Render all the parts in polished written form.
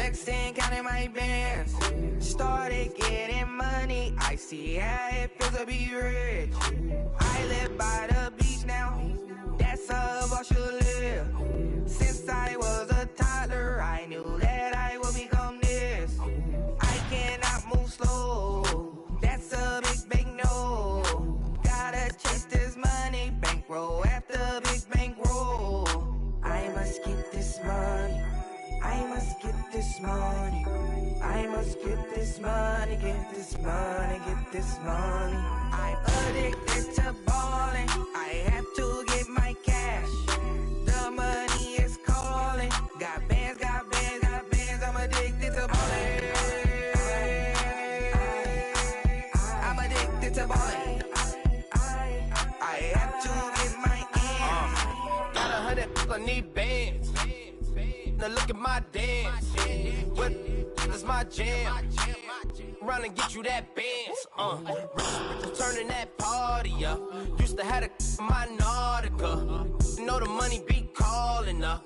flexing, counting my bands. Started getting money, I see how it feels to be rich. I live by the beach now, that's how I should live. Since I was a toddler, I knew that I would become this. I cannot move slow, that's a big no. Gotta chase this money, bankroll after big bankroll. I must get this money, I must get this money, I must get this money, get this money, get this money. I'm addicted to balling, I have to get my cash. The money is calling, got bands, got bands, got bands. I'm addicted to balling. I'm addicted to balling. I have to get my ends. Got 100, I need bands. Now look at my dance. What is my jam? Run and get you that bands. Turning that party up. Used to have a my Nautica. Know the money be calling up.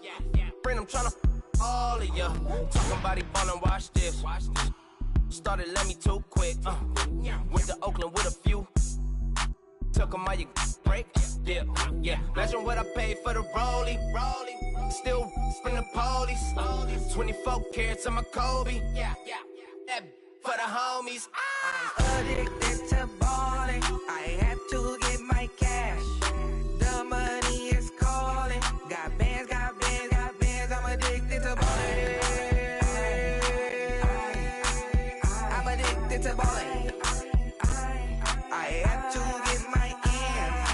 Friend, I'm tryna all of ya. Talking about he ballin', watch this. Started let me too quick. Went to Oakland with a few. Took 'em all you break. Yeah. Imagine what I paid for the rollie. Still in the police. 24 carats on my Kobe. That for the homies. I'm addicted to balling, I have to get my cash. The money is calling, got bands, got bands, got bands. I'm addicted to balling. I'm addicted to balling. I have to get my ends.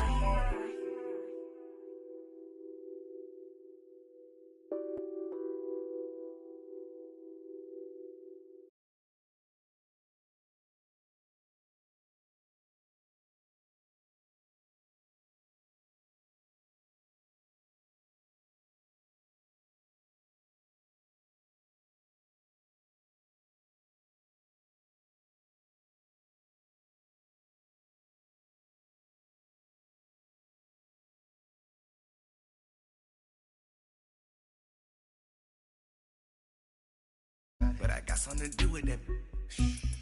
But I got something to do with that.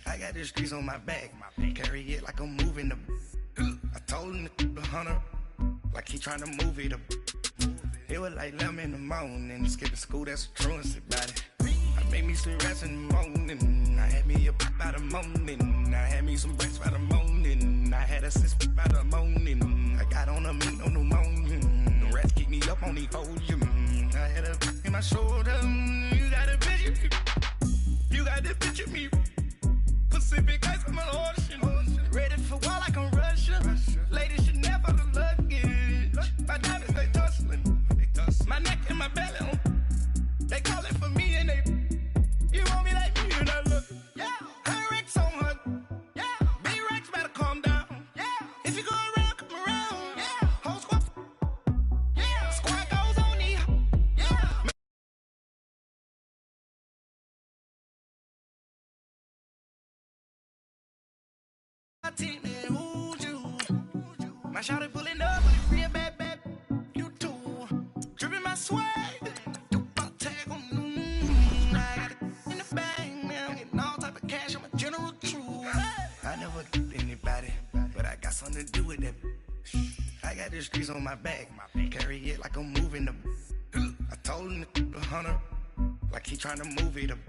I got the streets on my back. Carry it like I'm moving the. I told him to 100, like he trying to move it up. It was like 11 in the morning. Skipping school, that's a truancy about it. I made me some rest in the morning. I had me a pop by the morning. I had me some breaks by the morning. I had a six by the morning. I got on a meat on the morning. The rats keep me up on the podium. I had a in my shoulder. You got a picture. You got the picture me. Pacific ice on my ocean. Ready for war like I'm Russia. Ladies should never the luggage. My diamonds they tussling. My neck and my belly on. They calling for me and they. You want me like me and I look. Yeah. Her Rex on her. Yeah. Big Rex better calm down. Yeah. If you go around, come around. Yeah. Whole squad. Yeah. Squad goes on the. Yeah. My team and who's you? My shawty pulling up with a real bad. You too. Dripping my swag. I never did anybody, but I got something to do with that. I got the streets on my back, carry it like I'm moving the. I told him to 100, like he trying to move it up.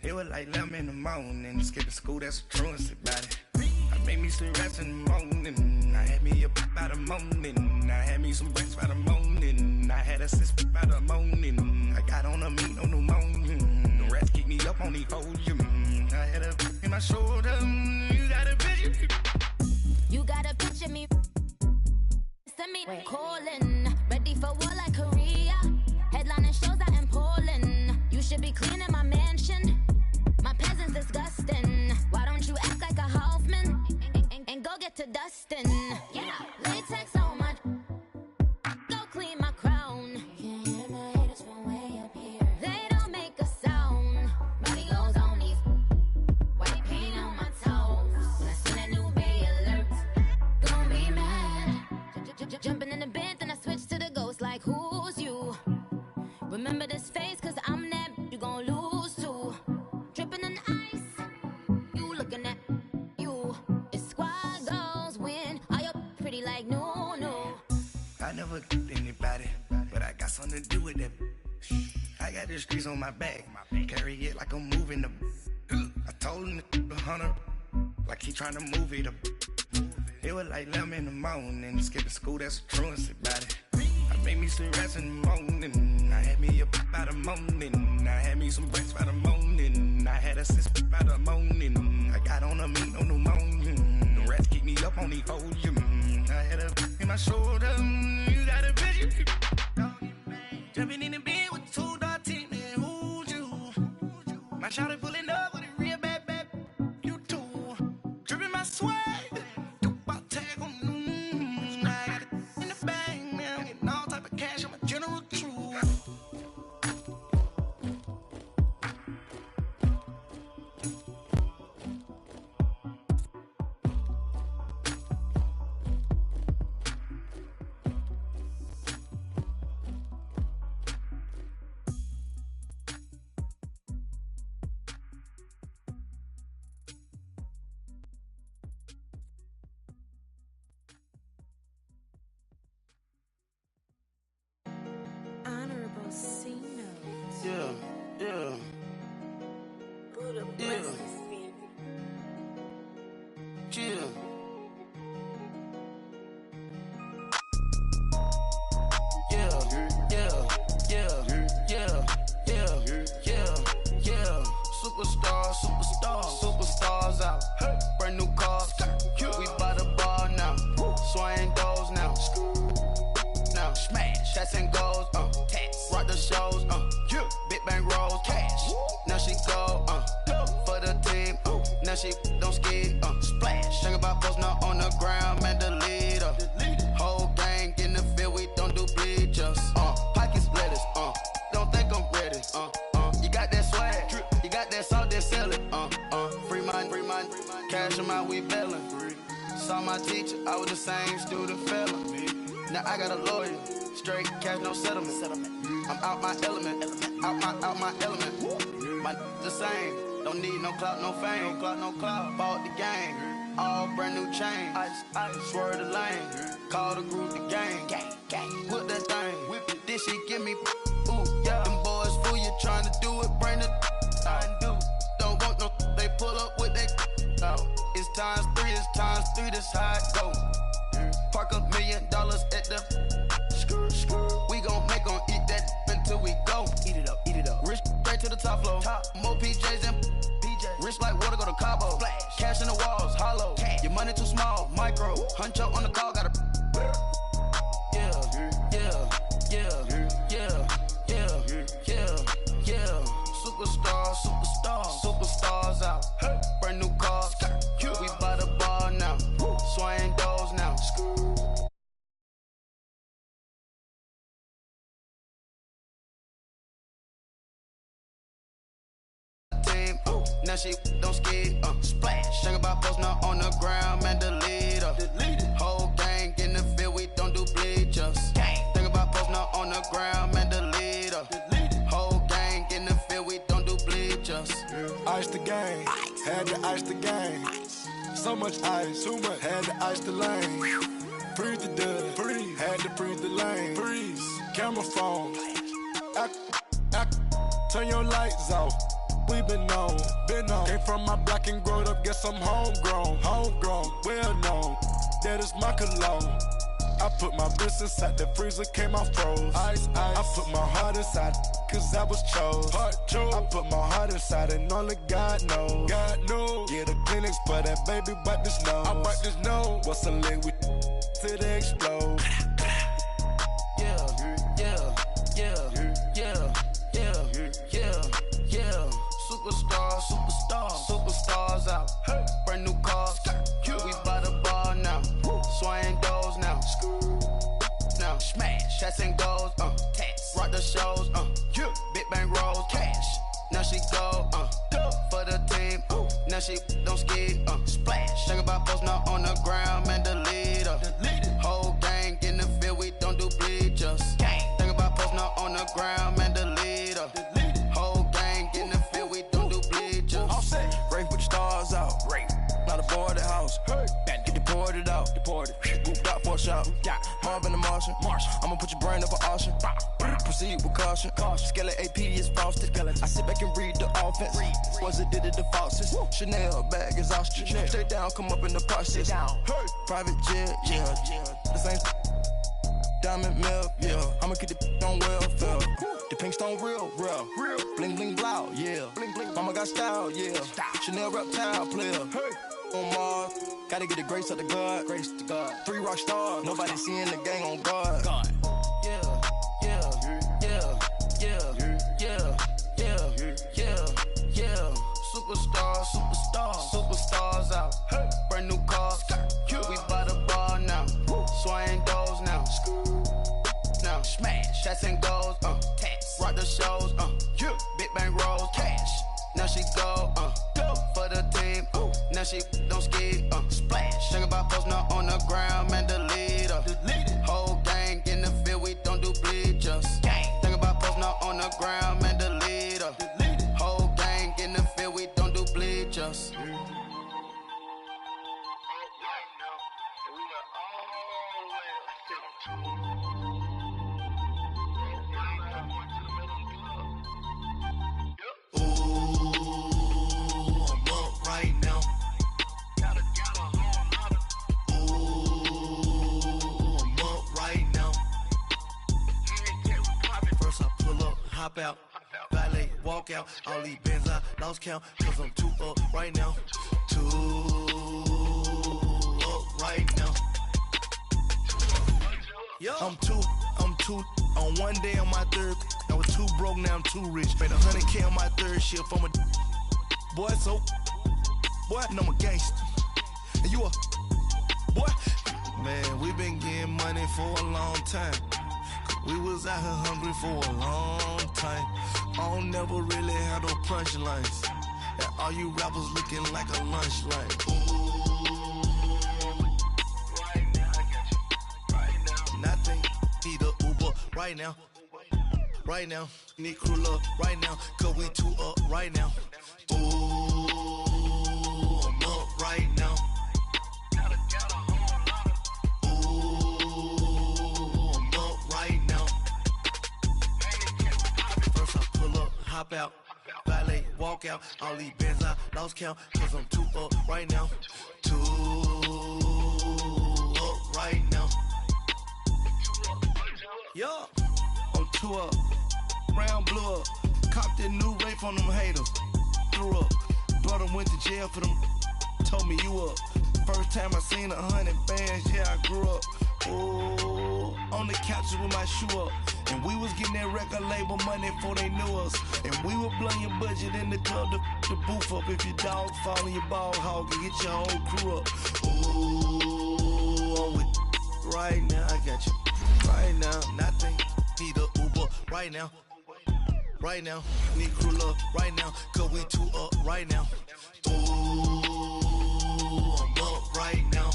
It was like 11 in the morning, skipping school, that's a truancy about it. I made me some rest in the morning. I had me a pop by the morning. I had me some breaks by the morning. I had a six by the morning. I got on a meat on the morning. The rats keep me up on the podium. I had a in my shoulder. You got a picture. You got a picture me. Send me calling. Ready for war like Korea. Headlining shows out in Poland. You should be cleaning my mansion. My peasants disgusting. Why don't you act like a Hoffman and go get to dustin'? Yeah, latex on my. Go clean my crown. Can't hear my haters from way up here. They don't make a sound. Body goes on these. White paint on my toes. When I see that new Bay alert, gon' be mad. Jumping in the bed, then I switch to the ghost like who's you? Remember this face, cause I'm that you gon' lose. I never anybody, but I got something to do with that. I got the streets on my back, carry it like I'm moving the. I told him the hunter, like he trying to move it up. It was like 11 in the morning, skipping school, that's a truancy about it. I made me some rest in the morning, I had me up by the morning, I had me some breaks by the morning, I had a sis by the morning, I got on a meat on the morning, the rest keep me up on the volume, I had a in my shoulder, you got a bitch, jumping in the bed with 2 dark teeth, man, who's you? My shawty pulling up with a real bad, you too, dripping my swag. Superstars out. Brand new cars. We by the bar now. Swaying doors now. Now smash. Shots and goals. Rock the shows. Big bang rolls. Cash. Now she go. For the team. Now she don't ski. Splash. Think about post now on the ground. Man, the leader. Whole gang in the field. We don't do bleachers. Pockets lettuce. Don't think I'm ready. You got that swag. You got that salt that sell it. Free mind. Cash them out, we bailin'. Saw my teacher, I was the same student felon. Now I got a lawyer, straight cash, no settlement. I'm out my element, out my element. My the same, don't need no clout, no fame. No clout, bought the game, all brand new chain. I swerve the lane, call the group the gang. Whip that thing, whip it, this shit give me. Ooh, yeah, them boys fool you trying to do it, bring the. I do. Don't want no, they pull up with that. It's times 3, this how it go. Park $1 million at the. We gon' make 'em eat that until we go. Eat it up. Rich straight to the top floor. More PJs and PJ. Rich like water, go to Cabo. Splash. Cash in the walls, hollow. Cash. Your money too small, micro. Huncho on the call, gotta. Superstars out. Brand new cars. We by the bar now. Swaying doors now. Team, now she don't ski. Splash. Think about post now on the ground, man, the leader. Whole gang in the field, we don't do bleachers. Think about post now on the ground, man, the leader. Whole gang in the field, we don't do bleachers. Ice the game, had to ice the game. So much ice, too much, had to ice the lane. Freeze the dud, freeze, had to freeze the lane. Freeze, camera phone, turn your lights off. We been on. Came from my block and growed up, guess I'm homegrown, well known. That is my cologne. I put my wrist inside the freezer, came out froze. Ice. I put my heart inside, cause I was chose. I put my heart inside and only God knows. Yeah, the clinics for that baby, bite this nose. I bite this nose. What's a leg with till they explode? Superstars out. Brand new cars. We by the bar now. Swaying doors now. Now smash. Shots and goals. Rock the shows. Big bang rolls. Cash. Now she go. For the team. Now she don't ski. Splash. Think about post now on the ground, man, the leader. Whole gang in the field, we don't do bleachers. Think about post now on the ground, man, the leader. Whole gang in the field, we don't do bleachers. Rain put the stars out. Not a boarded house. Get deported out. Moved out for a shot. out. Marvin the Martian. I'ma put your brain up an auction. Proceed with caution. Skeleton AP is frosted. I sit back and read the offense. Was it did it the faucets? Chanel bag is ostrich. Stay down, come up in the process. Hey. Private jet, yeah. The same diamond milk, yeah. I'ma keep the on welfare. The pink stone real. Bling bling blow, yeah. Mama got style, yeah. Chanel reptile player. Hey. On Mars, gotta get the grace of the God. 3 rock stars, nobody seeing the gang on guard. Superstars out. Hey. Brand new cars. We by the bar now. Swaying doors now. Now smash. Shots and goals. Tax. Rock the shows. Big bang rolls. Cash. Now she go. For the team. Now she don't ski. Splash. Think about post now on the ground. Man, delete her. Whole gang in the field. We don't do bleachers. Think about post now on the ground. Man, delete her. Whole gang in the field. We don't do bleachers. Hop out, valet, walk out. All these bands I lost count, cause I'm too up right now. Too up right now. I'm too on one day on my third. I was too broke, now I'm too rich. Made 100K on my third shift. I'm a boy, so boy, and I'm a gangster. And you a boy. Man, we been getting money for a long time. We was out here hungry for a long time. I don't never really have no punchlines. And all you rappers looking like a lunch line. Ooh, right now, I got you. Right now. Nothing, need a Uber right now. Right now, need crew love right now. Cause we too up right now. Ooh, I'm up right now. Hop out, valet, walk out. All these bands I lost count, cause I'm too up right now. Too up right now. Yo, I'm too up. Round blew up. Copped that new rape from them haters. Threw up. Brother went to jail for them. Told me you up. First time I seen 100 bands, yeah, I grew up. Oh, on the couches with my shoe up. And we was getting that record label money before they knew us. And we were blowing your budget in the club to the booth up. If your dog fall in your ball hog and get your whole crew up. Ooh, I'm with right now, I got you. Right now, nothing, need a Uber right now. Right now, need crew love right now. Cause we too up right now. Ooh, I'm up right now.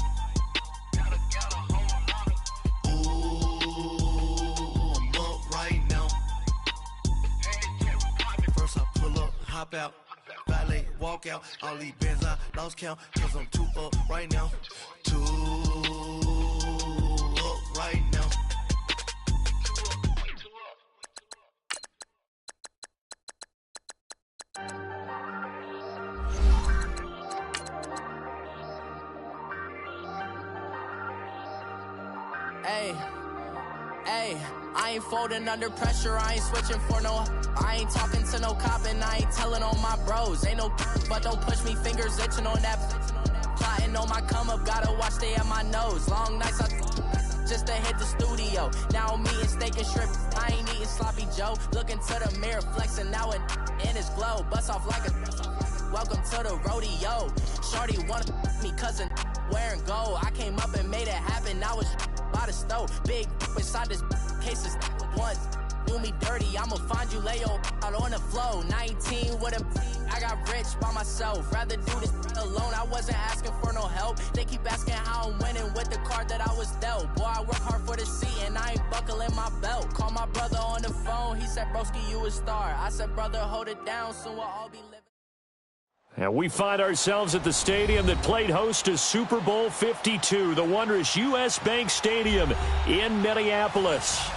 Hop out, valet, walk out. All these bands I lost count, cause I'm too up right now. Too up right now. Hey, I ain't folding under pressure, I ain't switching for no. I ain't talking to no cop and I ain't telling on my bros. Ain't no but don't push me, fingers itching on that. Plotting on my come up, gotta watch stay at my nose. Long nights I just to hit the studio. Now I'm eating steak and shrimp, I ain't eating sloppy Joe. Looking to the mirror, flexing now it in his glow. Bust off like a welcome to the rodeo. Shorty wanna me cousin wearing gold. I came up and made it happen, I was by the stove. Big inside this cases once. Do me dirty, I'ma find you, lay your out on the floor. 19 with him, I got rich by myself. Rather do this alone, I wasn't asking for no help. They keep asking how I'm winning with the card that I was dealt. Boy, I work hard for the seat and I ain't buckling my belt. Call my brother on the phone, he said, broski, you a star. I said, brother, hold it down, soon we'll all be living. And we find ourselves at the stadium that played host to Super Bowl 52, the wondrous U.S. Bank Stadium in Minneapolis.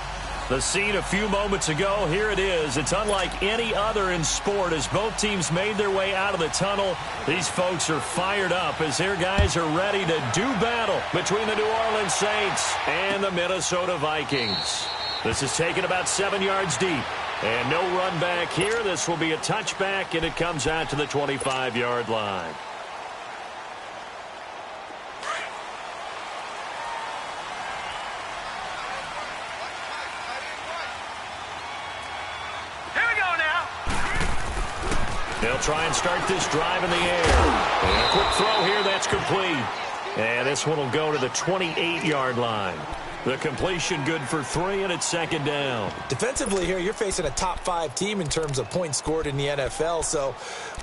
The scene a few moments ago, here it is. It's unlike any other in sport as both teams made their way out of the tunnel. These folks are fired up as their guys are ready to do battle between the New Orleans Saints and the Minnesota Vikings. This is taken about 7 yards deep. And no run back here. This will be a touchback, and it comes out to the 25-yard line. Here we go now. They'll try and start this drive in the air. And a quick throw here. That's complete. And this one will go to the 28-yard line. The completion good for 3, and it's second down. Defensively here, you're facing a top-5 team in terms of points scored in the NFL. So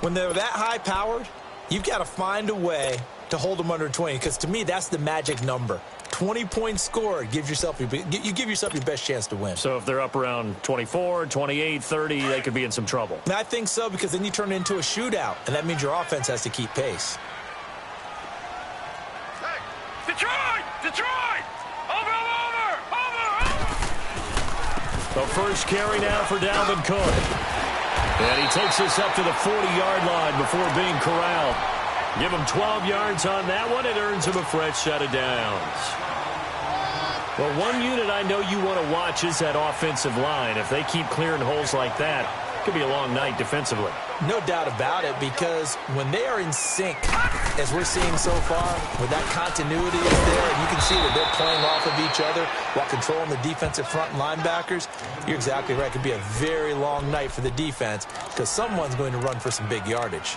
when they're that high-powered, you've got to find a way to hold them under 20. Because to me, that's the magic number. 20 points scored, you give yourself your best chance to win. So if they're up around 24, 28, 30, they could be in some trouble. And I think so, because then you turn it into a shootout, and that means your offense has to keep pace. Hey, Detroit! Detroit! Over! The first carry now for Dalvin Cook. And he takes us up to the 40-yard line before being corralled. Give him 12 yards on that one. It earns him a fresh set of downs. Well, one unit I know you want to watch is that offensive line. If they keep clearing holes like that, it could be a long night defensively. No doubt about it, because when they are in sync, as we're seeing so far, when that continuity is there, and you can see that they're playing off of each other while controlling the defensive front linebackers, you're exactly right. It could be a very long night for the defense because someone's going to run for some big yardage.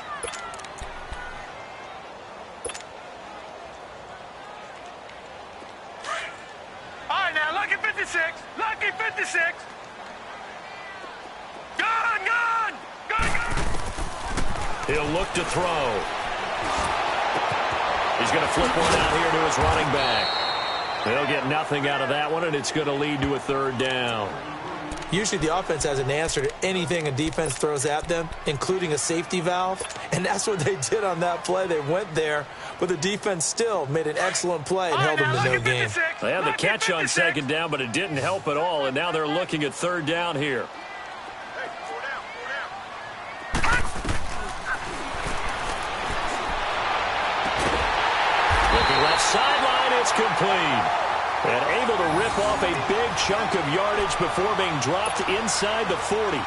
All right, now, lucky 56. Lucky 56. Gun! He'll look to throw. He's going to flip one out here to his running back. They'll get nothing out of that one, and it's going to lead to a third down. Usually the offense has an answer to anything a defense throws at them, including a safety valve, and that's what they did on that play. They went there, but the defense still made an excellent play and held them to no gain. They had the catch on second down, but it didn't help at all, and now they're looking at third down here. Left sideline, it's complete. And able to rip off a big chunk of yardage before being dropped inside the 40.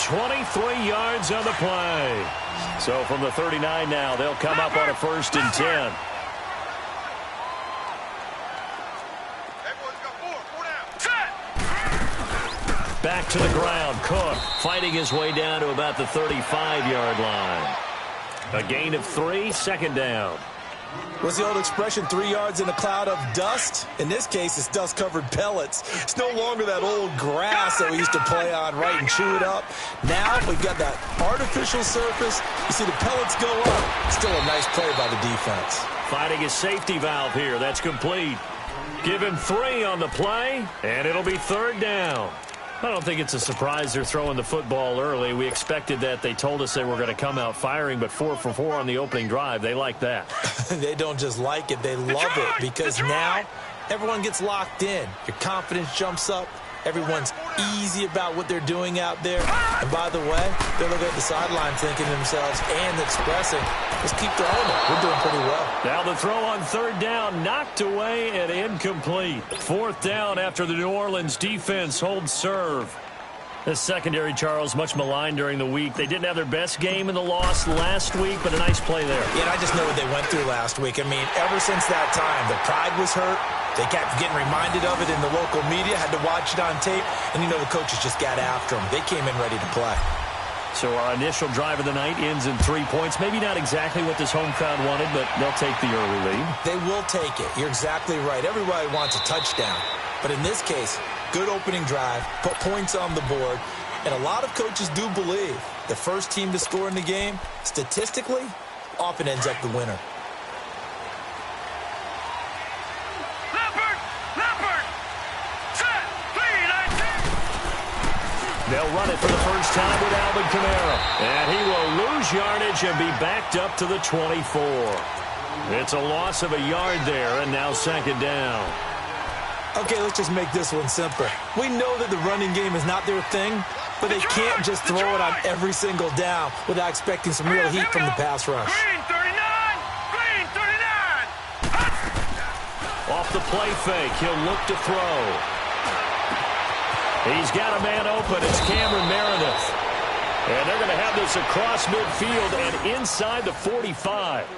23 yards on the play. So from the 39 now, they'll come up on a 1st and 10. Back to the ground. Cook fighting his way down to about the 35-yard line. A gain of 3, second down. What's the old expression, 3 yards in a cloud of dust? In this case, it's dust-covered pellets. It's no longer that old grass that we used to play on, right, and chew it up. Now we've got that artificial surface. You see the pellets go up. Still a nice play by the defense. Fighting his safety valve here. That's complete. Give him 3 on the play, and it'll be third down. I don't think it's a surprise they're throwing the football early. We expected that. They told us they were going to come out firing, but 4 for 4 on the opening drive. They like that. They don't just like it. They love it because now everyone gets locked in. Your confidence jumps up. Everyone's easy about what they're doing out there. And by the way, they're looking at the sideline thinking to themselves and expressing, let's keep throwing it. We're doing pretty well. Now the throw on third down, knocked away and incomplete. 4th down after the New Orleans defense holds serve. The secondary, Charles, much maligned during the week. They didn't have their best game in the loss last week, but a nice play there. Yeah, and I just know what they went through last week. I mean, ever since that time, their pride was hurt. They kept getting reminded of it in the local media, had to watch it on tape, and, you know, the coaches just got after them. They came in ready to play. So our initial drive of the night ends in 3 points. Maybe not exactly what this home crowd wanted, but they'll take the early lead. They will take it. You're exactly right. Everybody wants a touchdown. But in this case, good opening drive, put points on the board, and a lot of coaches do believe the first team to score in the game, statistically, often ends up the winner. They'll run it for the first time with Alvin Kamara. And he will lose yardage and be backed up to the 24. It's a loss of a yard there, and now second down. Okay, let's just make this one simpler. We know that the running game is not their thing, but they can't just throw it on every single down without expecting some real heat from the pass rush. Green 39! Green 39! Off the play fake, he'll look to throw. He's got a man open. It's Cameron Meredith. And they're going to have this across midfield and inside the 45.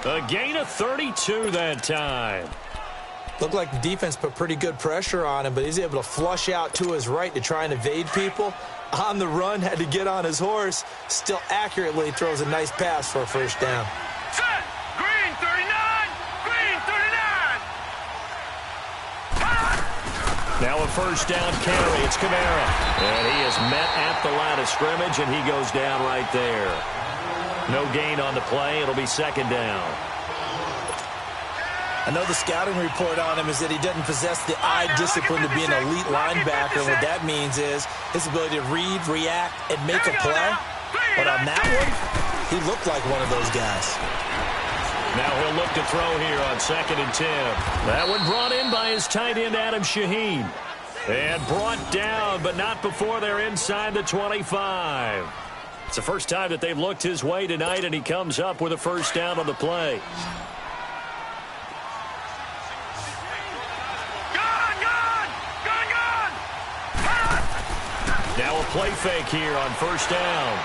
A gain of 32 that time. Looked like the defense put pretty good pressure on him, but he's able to flush out to his right to try and evade people. On the run, had to get on his horse. Still accurately throws a nice pass for a first down. Set! Green 39! Green 39! Now a first down carry. It's Kamara. And he is met at the line of scrimmage, and he goes down right there. No gain on the play. It'll be second down. I know the scouting report on him is that he doesn't possess the eye discipline to be an elite linebacker. What that means is his ability to read, react, and make a play. But on that one, he looked like one of those guys. Now he'll look to throw here on 2nd and 10. That one brought in by his tight end, Adam Shaheen. And brought down, but not before they're inside the 25. It's the first time that they've looked his way tonight, and he comes up with a first down on the play. Now a play fake here on first down.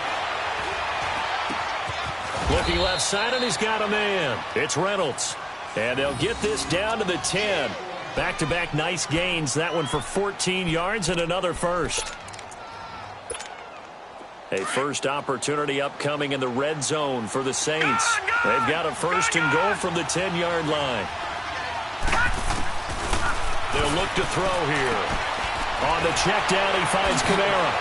Looking left side, and he's got a man. It's Reynolds. And they'll get this down to the 10. Back-to-back nice gains. That one for 14 yards and another first. A first opportunity upcoming in the red zone for the Saints. They've got a first and goal from the 10-yard line. They'll look to throw here. On the check down, he finds Kamara.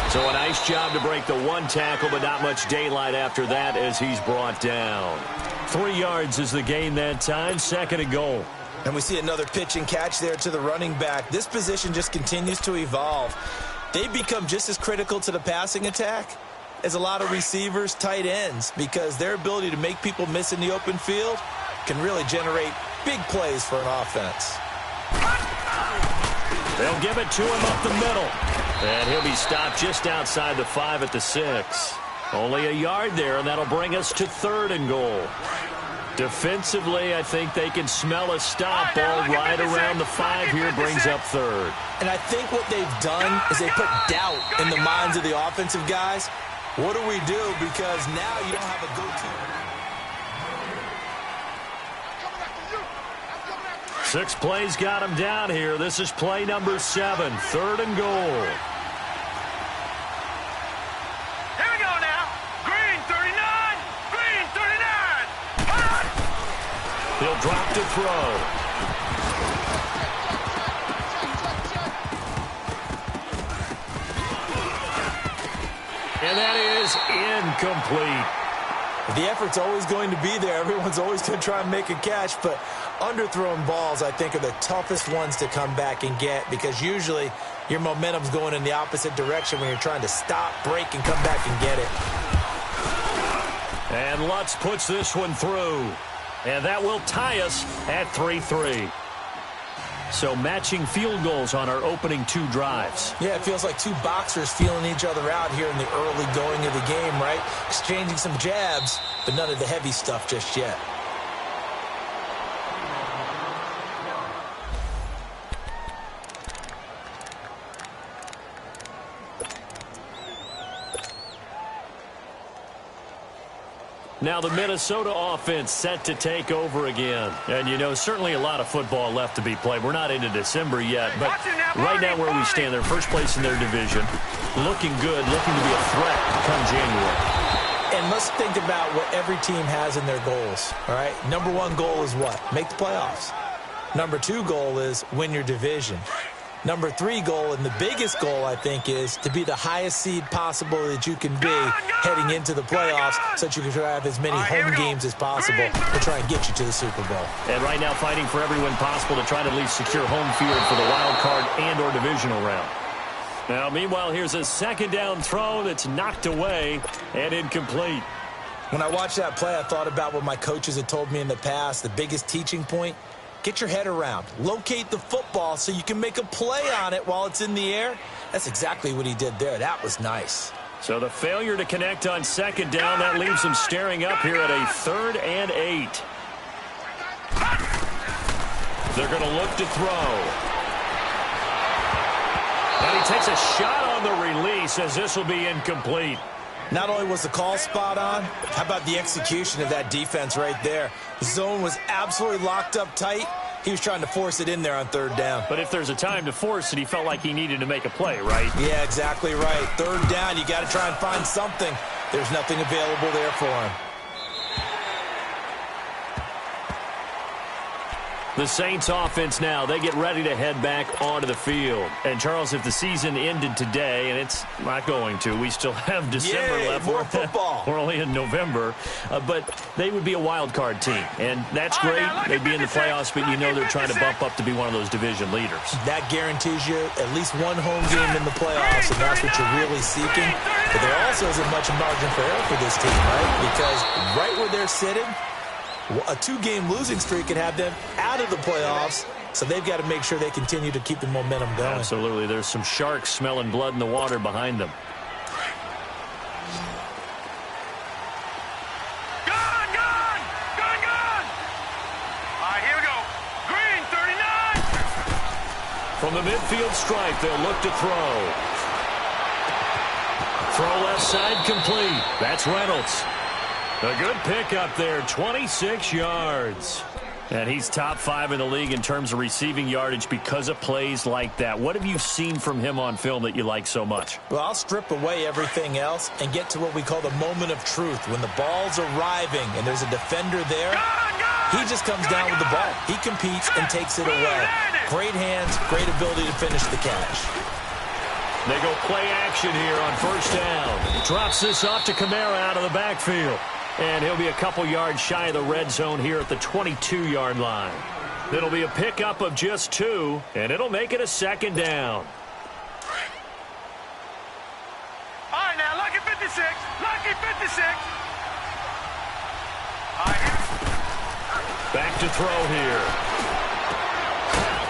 So a nice job to break the one tackle, but not much daylight after that as he's brought down. 3 yards is the gain that time, 2nd and goal. And we see another pitch and catch there to the running back. This position just continues to evolve. They become just as critical to the passing attack as a lot of receivers, tight ends, because their ability to make people miss in the open field can really generate big plays for an offense. They'll give it to him up the middle. And he'll be stopped just outside the 5 at the 6. Only a yard there, and that'll bring us to 3rd and goal. Defensively, I think they can smell a stop ball right around the 5 here, brings up 3rd. And I think what they've done is they put doubt in the minds of the offensive guys. What do we do? Because now you don't have a go-to. 6 plays got him down here. This is play number 7, 3rd and goal. Here we go now. Green 39. Green 39. He'll drop to throw. And that is incomplete. The effort's always going to be there. Everyone's always going to try and make a catch, but underthrown balls, I think, are the toughest ones to come back and get because usually your momentum's going in the opposite direction when you're trying to stop, break, and come back and get it. And Lutz puts this one through. And that will tie us at 3-3. So matching field goals on our opening 2 drives. Yeah, it feels like 2 boxers feeling each other out here in the early going of the game, right? Exchanging some jabs, but none of the heavy stuff just yet. Now the Minnesota offense set to take over again. And, you know, certainly a lot of football left to be played. We're not into December yet, but right now where we stand, they're first place in their division. Looking good, looking to be a threat come January. And let's think about what every team has in their goals, all right? Number 1 goal is what? Make the playoffs. Number 2 goal is win your division. Number 3 goal, and the biggest goal, I think, is to be the highest seed possible that you can be heading into the playoffs so that you can try to have as many home games as possible to try and get you to the Super Bowl. And right now fighting for every win possible to try to at least secure home field for the wild card and or divisional round. Now, meanwhile, here's a second down throw that's knocked away and incomplete. When I watched that play, I thought about what my coaches had told me in the past. The biggest teaching point, get your head around. Locate the football so you can make a play on it while it's in the air. That's exactly what he did there. That was nice. So the failure to connect on second down, that leaves him staring up here at a 3rd and 8. They're going to look to throw. And he takes a shot on the release as this will be incomplete. Not only was the call spot on, how about the execution of that defense right there? The zone was absolutely locked up tight. He was trying to force it in there on 3rd down. But if there's a time to force it, he felt like he needed to make a play, right? Yeah, exactly right. 3rd down, you got to try and find something. There's nothing available there for him. The Saints offense now, they get ready to head back onto the field. And, Charles, if the season ended today, and it's not going to, we still have December left. More football. We're only in November. But they would be a wild card team. And that's great. They'd be in the playoffs, but you know they're trying to bump up to be one of those division leaders. That guarantees you at least one home game in the playoffs, and that's what you're really seeking. But there also isn't much margin for error for this team, right? Because right where they're sitting, a 2-game losing streak could have them out of the playoffs, so they've got to make sure they continue to keep the momentum going. Absolutely. There's some sharks smelling blood in the water behind them. Gone! Gone! Gone! Gone! All right, here we go. Green, 39! From the midfield stripe, they'll look to throw. Throw left side complete. That's Reynolds. A good pickup there, 26 yards. And he's top 5 in the league in terms of receiving yardage because of plays like that. What have you seen from him on film that you like so much? Well, I'll strip away everything else and get to what we call the moment of truth. When the ball's arriving and there's a defender there, he just comes down with the ball. He competes and takes it away. Great hands, great ability to finish the catch. They go play action here on 1st down. Drops this off to Kamara out of the backfield. And he'll be a couple yards shy of the red zone here at the 22-yard line. It'll be a pickup of just 2, and it'll make it a 2nd down. All right, now, lucky 56. Lucky 56. All right. Back to throw here.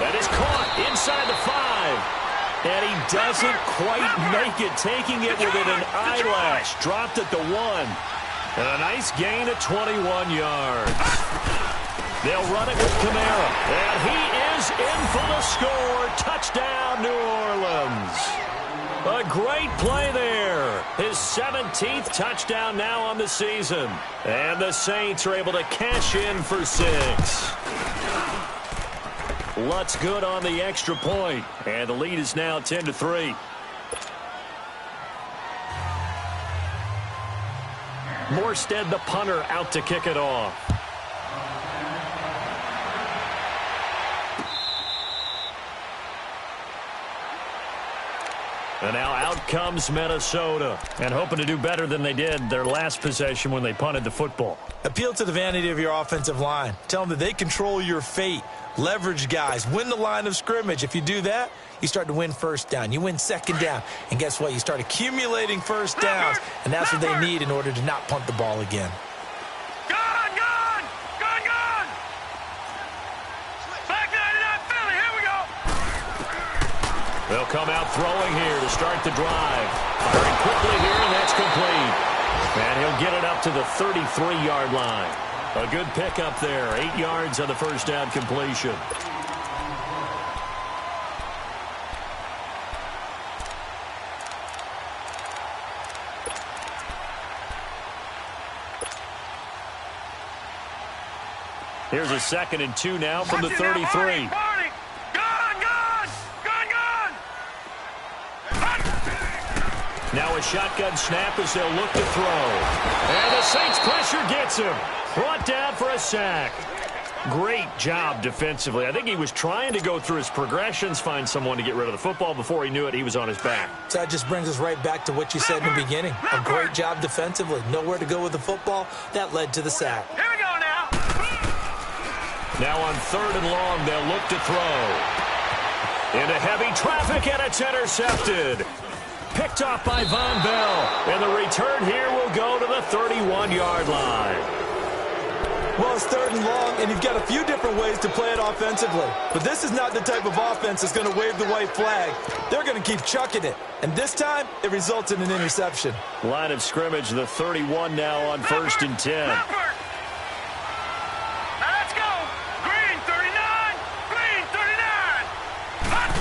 That is caught inside the 5. And he doesn't quite make it, taking it within an eyelash. Dropped at the 1. And a nice gain of 21 yards. They'll run it with Kamara. And he is in for the score. Touchdown, New Orleans. A great play there. His 17th touchdown now on the season. And the Saints are able to cash in for 6. Lutz good on the extra point. And the lead is now 10-3. Morstead, the punter, out to kick it off. And now out comes Minnesota. And hoping to do better than they did their last possession when they punted the football. Appeal to the vanity of your offensive line. Tell them that they control your fate. Leverage guys. Win the line of scrimmage. If you do that, you start to win 1st down. You win 2nd down. And guess what? You start accumulating 1st downs. And that's what they need in order to not punt the ball again. Gone! Gone! Gone! Gone! Back 99 Philly. Here we go. They'll come out throwing here to start the drive. Firing quickly here, and that's complete. And he'll get it up to the 33-yard line. A good pickup there. 8 yards on the 1st down completion. Here's a 2nd and 2 now from the 33. Gone! Gone! Gone! Gone! Now a shotgun snap as they'll look to throw. And the Saints pressure gets him. Brought down for a sack. Great job defensively. I think he was trying to go through his progressions, find someone to get rid of the football. Before he knew it, he was on his back. So that just brings us right back to what you said in the beginning. A great job defensively. Nowhere to go with the football. That led to the sack. Here we go now. Now on 3rd and long, they'll look to throw. Into heavy traffic, and it's It's intercepted. Picked off by Von Bell. And the return here will go to the 31-yard line. Well, it's 3rd and long, and you've got a few different ways to play it offensively. But this is not the type of offense that's going to wave the white flag. They're going to keep chucking it. And this time, it results in an interception. Line of scrimmage, the 31 now on 1st and 10. Now let's go. Green 39. Green 39. Hot.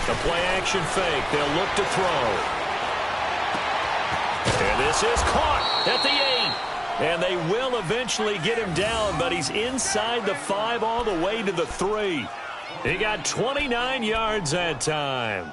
The play-action fake. They'll look to throw. And this is caught at the 8. And they will eventually get him down, but he's inside the 5 all the way to the 3. He got 29 yards that time.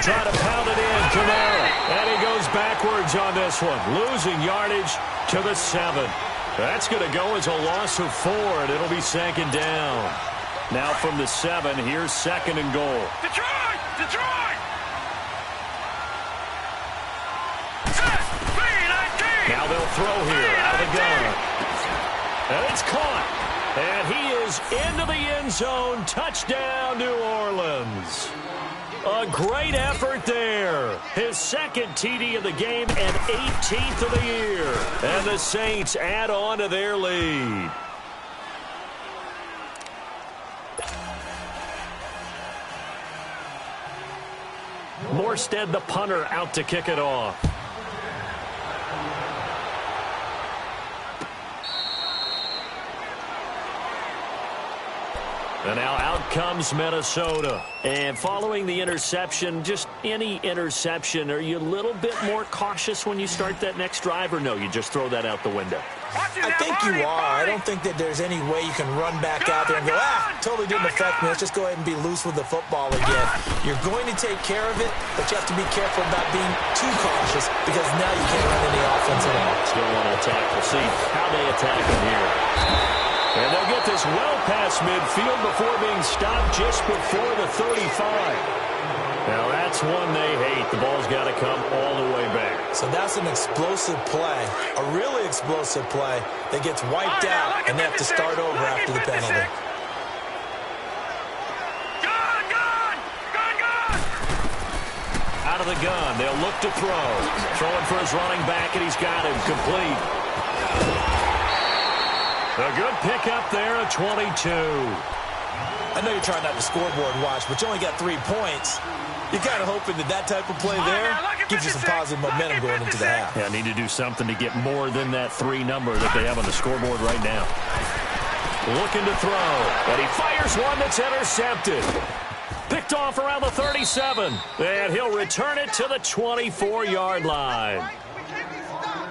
Try to pound it in, Kamara. And he goes backwards on this one, losing yardage to the 7. That's going to go as a loss of 4, and it'll be 2nd down. Now from the 7, here's 2nd and goal. Detroit! Detroit! Now they'll throw here out of the gun. And it's caught. And he is into the end zone. Touchdown, New Orleans. A great effort there. His 2nd TD of the game and 18th of the year. And the Saints add on to their lead. Morstead, the punter, out to kick it off. And now out comes Minnesota. And following the interception, just any interception, are you a little bit more cautious when you start that next drive, or no, you just throw that out the window? I think you are. I don't think that there's any way you can run back out there and go, totally didn't affect me. Let's just go ahead and be loose with the football again. You're going to take care of it, but you have to be careful about being too cautious because now you can't run any offense at all. Still want to attack. We'll see how they attack him here. And they'll get this well past midfield before being stopped just before the 35. Now that's one they hate. The ball's got to come all the way back. So that's an explosive play, a really explosive play that gets wiped out, and they have to start over after the penalty. Out of the gun, they'll look to throw. Throwing for his running back, and he's got him complete. A good pickup there at 22. I know you're trying not to scoreboard watch, but you only got 3 points. You're kind of hoping that that type of play there gives you some positive momentum going into the half. Yeah, need to do something to get more than that 3 number that they have on the scoreboard right now. Looking to throw, and he fires one that's intercepted. Picked off around the 37, and he'll return it to the 24-yard line.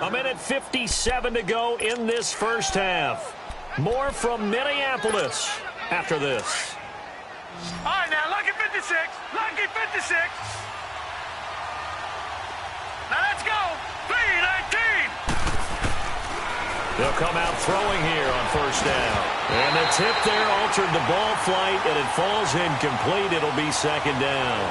1:57 to go in this first half. More from Minneapolis after this. All right, now, lucky 56. Lucky 56. Now, let's go. 3-19. They'll come out throwing here on first down. And the tip there altered the ball flight, and it falls incomplete. It'll be 2nd down.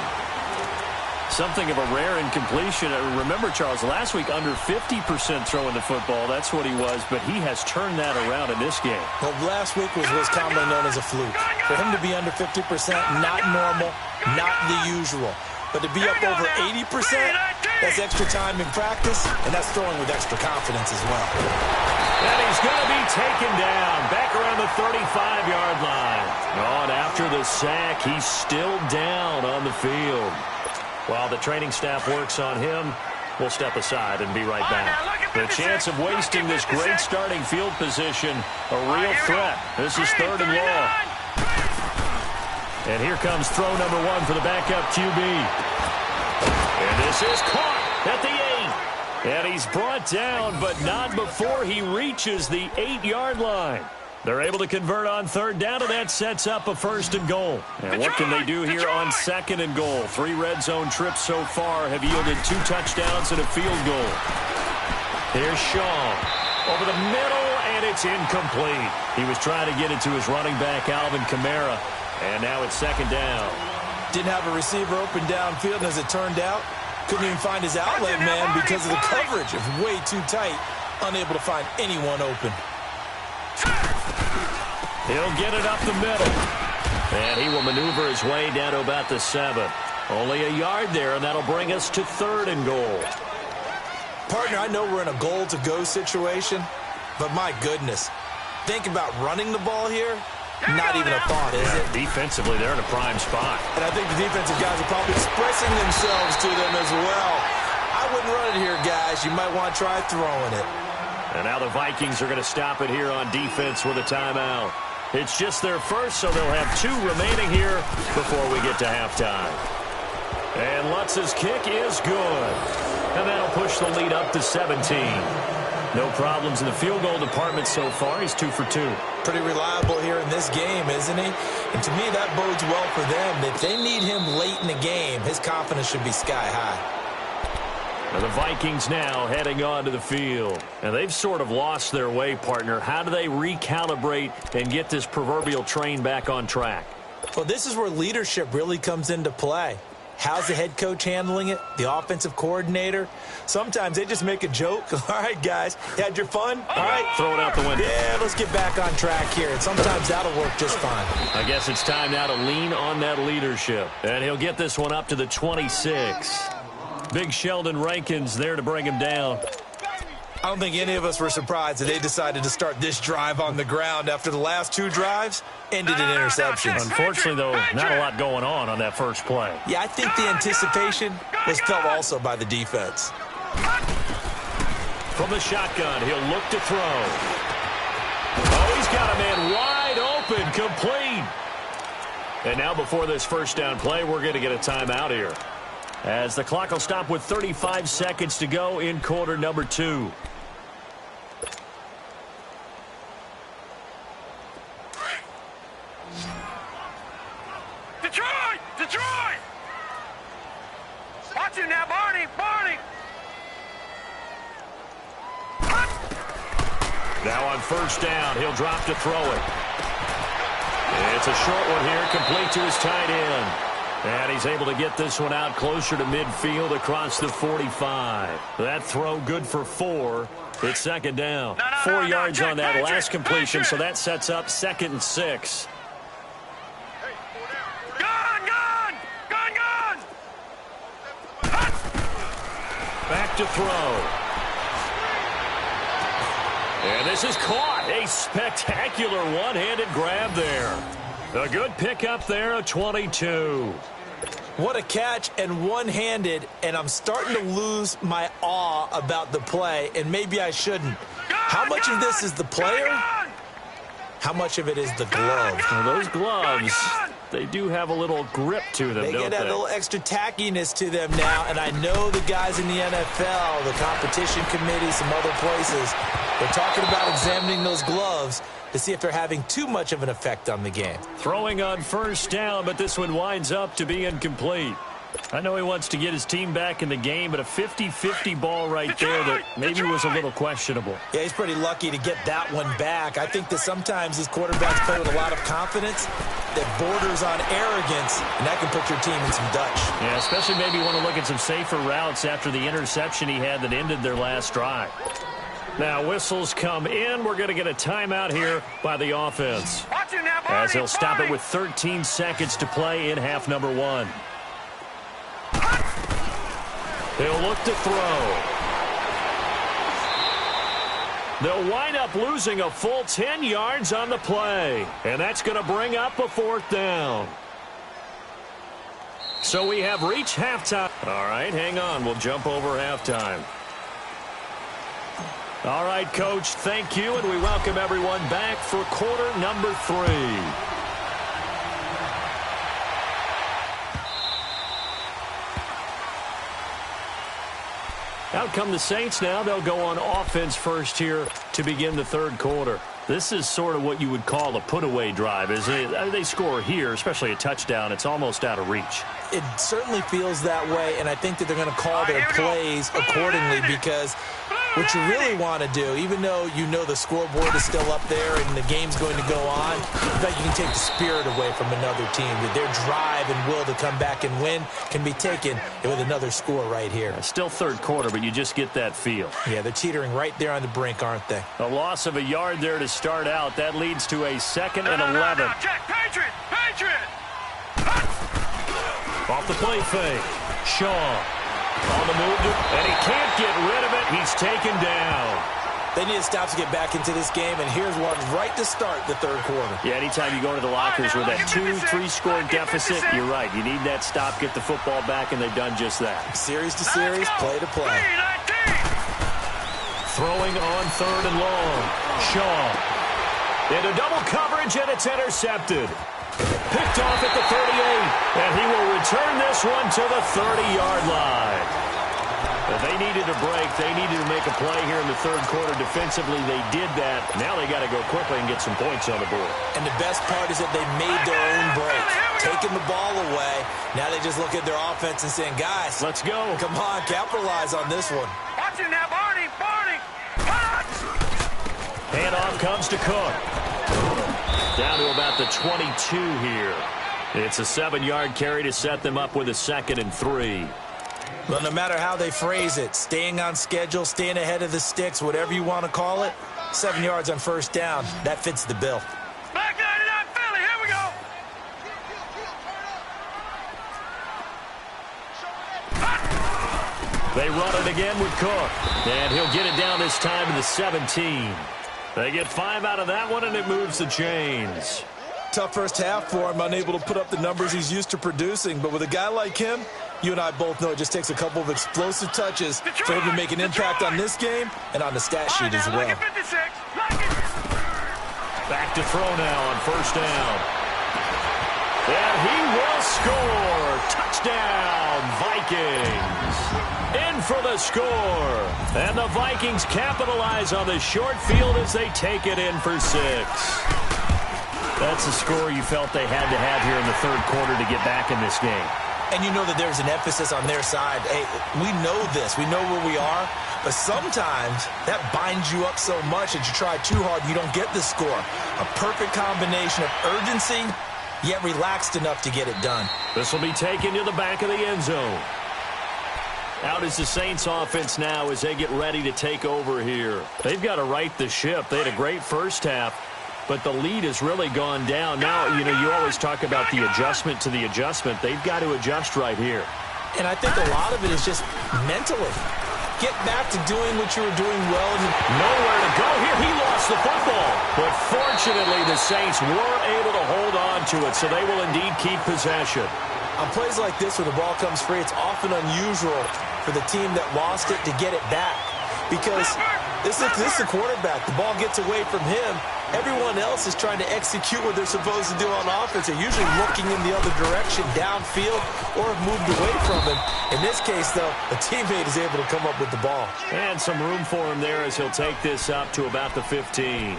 Something of a rare incompletion. Remember, Charles, last week under 50% throwing the football. That's what he was, but he has turned that around in this game. Well, last week was commonly known as a fluke. For him to be under 50%, not normal, not the usual. But to be up over 80%, that's extra time in practice, and that's throwing with extra confidence as well. And he's going to be taken down back around the 35-yard line. Oh, and after the sack, he's still down on the field. While the training staff works on him, we'll step aside and be right back. The chance of wasting this great starting field position, a real threat. This is 3rd and long. And here comes throw number 1 for the backup QB. And this is caught at the 8. And he's brought down, but not before he reaches the 8-yard line. They're able to convert on 3rd down, and that sets up a 1st and goal. And what can they do here on 2nd and goal? 3 red zone trips so far have yielded 2 touchdowns and a field goal. Here's Shaw over the middle, and it's incomplete. He was trying to get it to his running back, Alvin Kamara, and now it's 2nd down. Didn't have a receiver open downfield, and as it turned out, couldn't even find his outlet man because of the coverage. It was way too tight, unable to find anyone open. He'll get it up the middle. And he will maneuver his way down to about the 7. Only a yard there, and that'll bring us to 3rd and goal. Partner, I know we're in a goal-to-go situation, but my goodness, think about running the ball here. Not even a thought, is it? Defensively, they're in a prime spot. And I think the defensive guys are probably expressing themselves to them as well. I wouldn't run it here, guys. You might want to try throwing it. And now the Vikings are going to stop it here on defense with a timeout. It's just their first, so they'll have 2 remaining here before we get to halftime. And Lutz's kick is good. And that'll push the lead up to 17. No problems in the field goal department so far. He's 2 for 2. Pretty reliable here in this game, isn't he? And to me, that bodes well for them. If they need him late in the game, his confidence should be sky high. And the Vikings now heading onto the field. And they've sort of lost their way, partner. How do they recalibrate and get this proverbial train back on track? Well, this is where leadership really comes into play. How's the head coach handling it? The offensive coordinator? Sometimes they just make a joke. All right, guys, had your fun? All right. Throw it out the window. Yeah, let's get back on track here. And sometimes that'll work just fine. I guess it's time now to lean on that leadership. And he'll get this one up to the 26. Big Sheldon Rankins there to bring him down. I don't think any of us were surprised that they decided to start this drive on the ground after the last 2 drives ended in interceptions. Unfortunately, though, not a lot going on that first play. Yeah, I think the anticipation was felt also by the defense. From the shotgun, he'll look to throw. Oh, he's got a man wide open, complete. And now before this first down play, we're going to get a timeout here, as the clock will stop with 35 seconds to go in quarter number 2. Detroit! Watch him now, Barney! Now on first down, he'll drop to throw it. It's a short one here, complete to his tight end. And he's able to get this one out closer to midfield across the 45. That throw good for 4. It's 2nd down. 4 yards on that last completion, so that sets up 2nd and 6. Back to throw. And this is caught. A spectacular one-handed grab there. A good pickup there, a 22. What a catch, and one-handed, and I'm starting to lose my awe about the play, and maybe I shouldn't. How much of this is the player? How much of it is the glove? Well, those gloves, they do have a little grip to them, they don't get a little extra tackiness to them now, and I know the guys in the NFL, the competition committee, some other places, they're talking about examining those gloves to see if they're having too much of an effect on the game. Throwing on first down, but this one winds up to be incomplete. I know he wants to get his team back in the game, but a 50-50 ball right there that maybe was a little questionable. Yeah, he's pretty lucky to get that one back. I think that sometimes these quarterbacks play with a lot of confidence that borders on arrogance, and that can put your team in some Dutch. Yeah, especially maybe want to look at some safer routes after the interception he had that ended their last drive. Now whistles come in. We're going to get a timeout here by the offense, as they'll stop it with 13 seconds to play in half number 1. He'll look to throw. They'll wind up losing a full 10 yards on the play, and that's going to bring up a 4th down. So we have reached halftime. All right, hang on. We'll jump over halftime. All right, Coach, thank you, and we welcome everyone back for quarter number 3. Out come the Saints now. They'll go on offense first here to begin the 3rd quarter. This is sort of what you would call a put-away drive, isn't it? They score here, especially a touchdown. It's almost out of reach. It certainly feels that way, and I think that they're going to call their plays accordingly because What you really want to do, even though you know the scoreboard is still up there and the game's going to go on, in fact, you can take the spirit away from another team. That their drive and will to come back and win can be taken with another score right here. Still third quarter, but you just get that feel. Yeah, they're teetering right there on the brink, aren't they? A loss of a yard there to start out. That leads to a 2nd and 11. Check, Patriot! Patriot! Off the play fake. Shaw on the move, and he can't get rid of it. He's taken down. They need to stop to get back into this game, and here's one right to start the third quarter. Yeah, anytime you go into the lockers with that 2-3 score deficit, you're right. You need that stop, get the football back, and they've done just that. Series to series, play to play. Throwing on 3rd and long. Shaw into double coverage, and it's intercepted. Picked off at the 38, and he will return this one to the 30-yard line. But they needed a break. They needed to make a play here in the third quarter. Defensively, they did that. Now they got to go quickly and get some points on the board. And the best part is that they made their own break, taking the ball away. Now they just look at their offense and saying, guys, let's go. Come on, capitalize on this one. Watch it now, Barney! Barney! Handoff comes to Cook. Down to about the 22 here. It's a 7-yard carry to set them up with a 2nd and 3. Well, no matter how they phrase it, staying on schedule, staying ahead of the sticks, whatever you want to call it, 7 yards on first down, that fits the bill. Back 99 Philly, here we go! They run it again with Cook. And he'll get it down this time to the 17. They get 5 out of that one, and it moves the chains. Tough first half for him, unable to put up the numbers he's used to producing. But with a guy like him, you and I both know it just takes a couple of explosive touches for him to make an impact on this game and on the stat sheet as well. Back to throw now on first down. And he will score. Touchdown, Vikings. In for the score. And the Vikings capitalize on the short field as they take it in for 6. That's the score you felt they had to have here in the third quarter to get back in this game. And you know that there's an emphasis on their side. Hey, we know this. We know where we are. But sometimes that binds you up so much that you try too hard, you don't get the score. A perfect combination of urgency, yet relaxed enough to get it done. This will be taken to the back of the end zone. Out is the Saints offense now as they get ready to take over here. They've got to right the ship. They had a great first half, but the lead has really gone down. Now, you know, you always talk about the adjustment to the adjustment. They've got to adjust right here. And I think a lot of it is just mentally. Get back to doing what you were doing well. Nowhere to go here. He lost the football. But fortunately, the Saints were able to hold on to it, so they will indeed keep possession. On plays like this where the ball comes free, it's often unusual for the team that lost it to get it back. Because this is the quarterback. The ball gets away from him. Everyone else is trying to execute what they're supposed to do on offense. They're usually looking in the other direction, downfield, or have moved away from him. In this case, though, a teammate is able to come up with the ball. And some room for him there as he'll take this up to about the 15.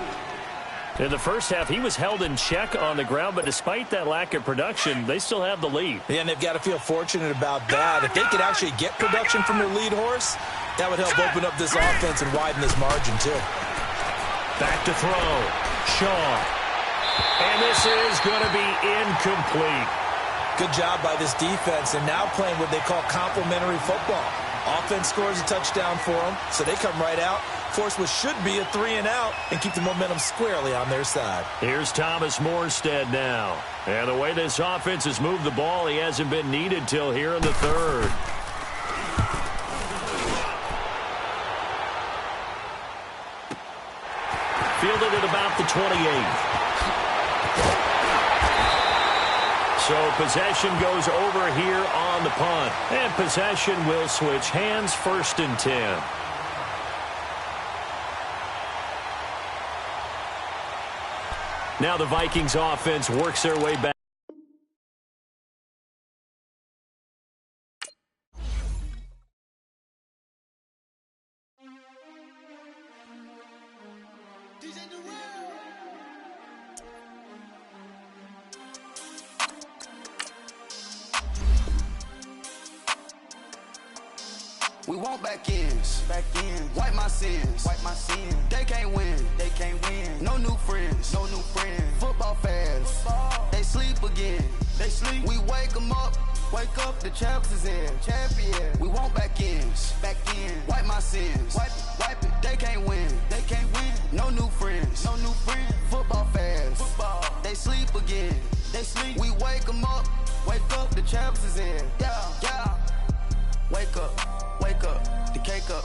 In the first half, he was held in check on the ground, but despite that lack of production, they still have the lead. Yeah, and they've got to feel fortunate about that. If they could actually get production from their lead horse, that would help open up this offense and widen this margin, too. Back to throw. Shaw. And this is going to be incomplete. Good job by this defense, and now playing what they call complementary football. Offense scores a touchdown for them, so they come right out, force what should be a 3-and-out, and keep the momentum squarely on their side. Here's Thomas Morstead now. And the way this offense has moved the ball, he hasn't been needed till here in the third. Fielded at about the 28. So possession goes over here on the punt. And possession will switch hands, 1st and 10. Now the Vikings offense works their way back. We want back ends. Wipe my sins. They can't win. No new friends. Football fans. They sleep again. We wake them up. Wake up, the champs is in. Champion. We want back ends. Wipe my sins. Wipe it. They can't win. No new friends. Football fans. They sleep again. We wake them up. Wake up, the champs is in. Yeah. Wake up, the cake up,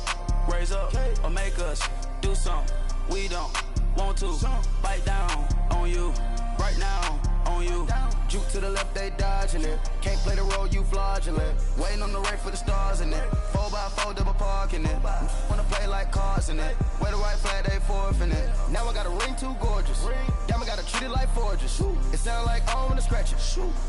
raise up, or make us do something we don't want to. Bite down on you, right now on you. Juke to the left, they dodging it. Can't play the role, you fraudulent. Waiting on the race for the stars in it. 4x4 double parking it. Wanna play like cars in it. Wear the white flag, they forfeit it. Now I got a ring too gorgeous. Damn, I gotta treat it like forges. It sound like I wanna scratch it.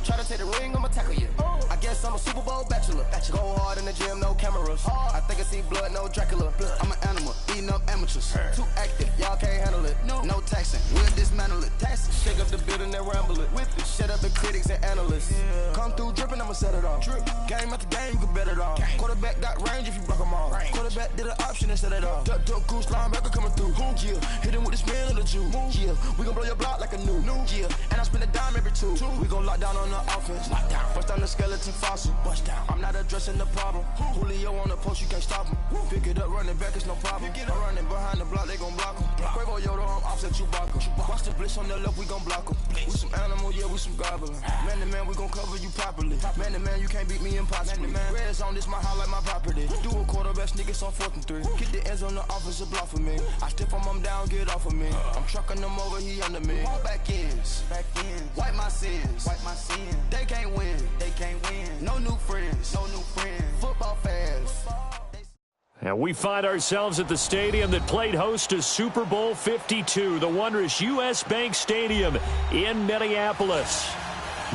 Try to take the ring, I'ma tackle you. I guess I'm a Super Bowl bachelor. Go hard in the gym, no cameras. I think I see blood, no Dracula. I'm an animal, eating up amateurs. Too active, y'all can't handle it. No taxing, we'll dismantle it. Shake up the building and ramble it. Whip it, shut up the critics and analysts. Come through dripping, I'ma set it off. Game after game, you can bet it off. Quarterback got range if you block them off. Quarterback did an option and set it off. Duck, goose, linebacker coming through. Yeah, hit him with the spin of the Jew. Yeah, we gon' blow your block like a new. Yeah, and I spend a dime every two. We gon' lock down on the offense. Bust down the skeleton fossil. I'm not addressing the problem. Julio on the post, you can't stop him. Pick it up, running back, it's no problem. I'm running behind the block, they gon' block him. Quavo Yoda, I'm offset Chewbacca. Watch the blitz on the left, we gon' block him. We some animal, yeah, we some goblin. Man to man, we gon' cover you properly. Man to man, you can't beat me impossibly. Red zone, this my highlight, my property. Do a quarterback sneakers on 4th and 3. Get the ends on the offensive block for me. I step on him down, get off of me. I'm trucking them over, he under me. Want back ends. Wipe my sins. They can't win. No new friends. Football fans. And we find ourselves at the stadium that played host to Super Bowl 52, the wondrous U.S. Bank Stadium in Minneapolis.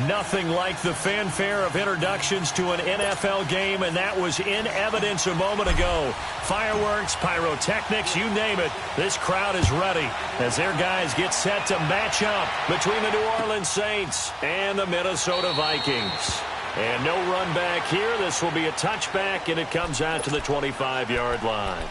Nothing like the fanfare of introductions to an NFL game, and that was in evidence a moment ago. Fireworks, pyrotechnics, you name it. This crowd is ready as their guys get set to match up between the New Orleans Saints and the Minnesota Vikings. And no run back here. This will be a touchback, and it comes out to the 25-yard line.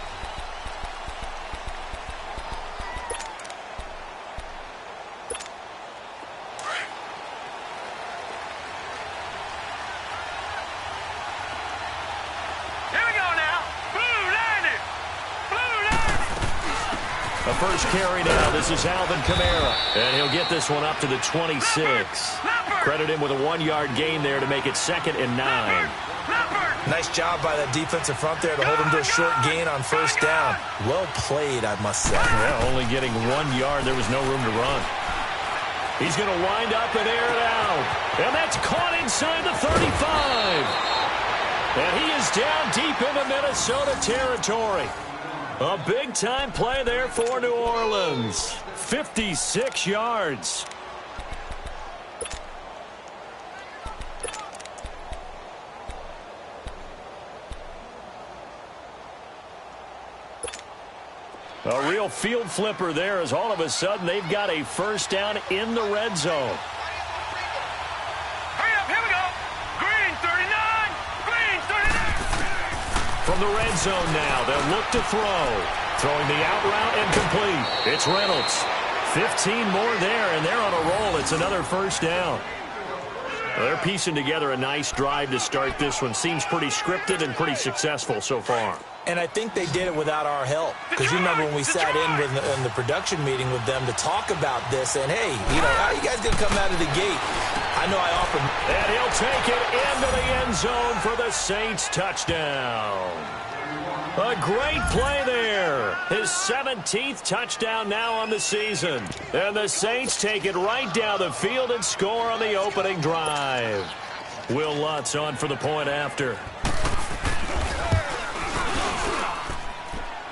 The first carry now. This is Alvin Kamara, and he'll get this one up to the 26. Credit him with a 1-yard gain there to make it 2nd and 9. Nice job by that defensive front there to hold him to a short gain on 1st down. Well played, I must say. Yeah, only getting 1 yard. There was no room to run. He's going to wind up and air it out. And that's caught inside the 35. And he is down deep into Minnesota territory. A big-time play there for New Orleans. 56 yards. A real field flipper there as all of a sudden they've got a 1st down in the red zone. Hurry up, here we go. Green 39. Green 39. From the red zone now, they'll look to throw. Throwing the out route and complete. It's Reynolds. 15 more there, and they're on a roll. It's another 1st down. Well, they're piecing together a nice drive to start this one. Seems pretty scripted and pretty successful so far. And I think they did it without our help. Because you remember when we sat in the production meeting with them to talk about this, and hey, how you guys going to come out of the gate? I know I offered. And he'll take it into the end zone for the Saints touchdown. A great play there. His 17th touchdown now on the season. And the Saints take it right down the field and score on the opening drive. Will Lutz on for the point after.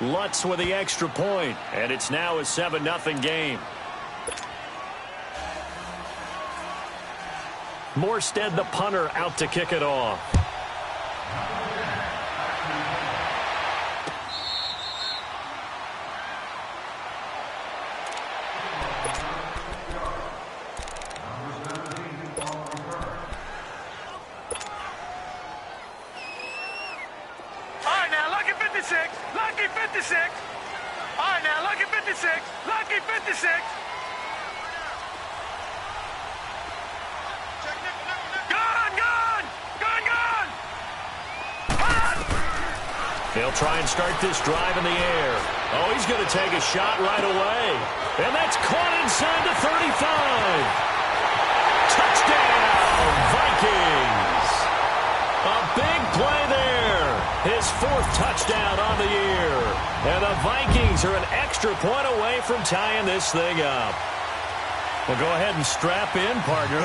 Lutz with the extra point, and it's now a 7-0 game. Morstead, the punter, out to kick it off. All right, now 56. Lucky 56. All right, now, lucky 56. Lucky 56. Gone, gone. Gone, gone. They'll try and start this drive in the air. Oh, he's going to take a shot right away. And that's caught inside the 35. Touchdown, Vikings. A big play there. His 4th touchdown on the year. And the Vikings are an extra point away from tying this thing up. Well, go ahead and strap in, partner.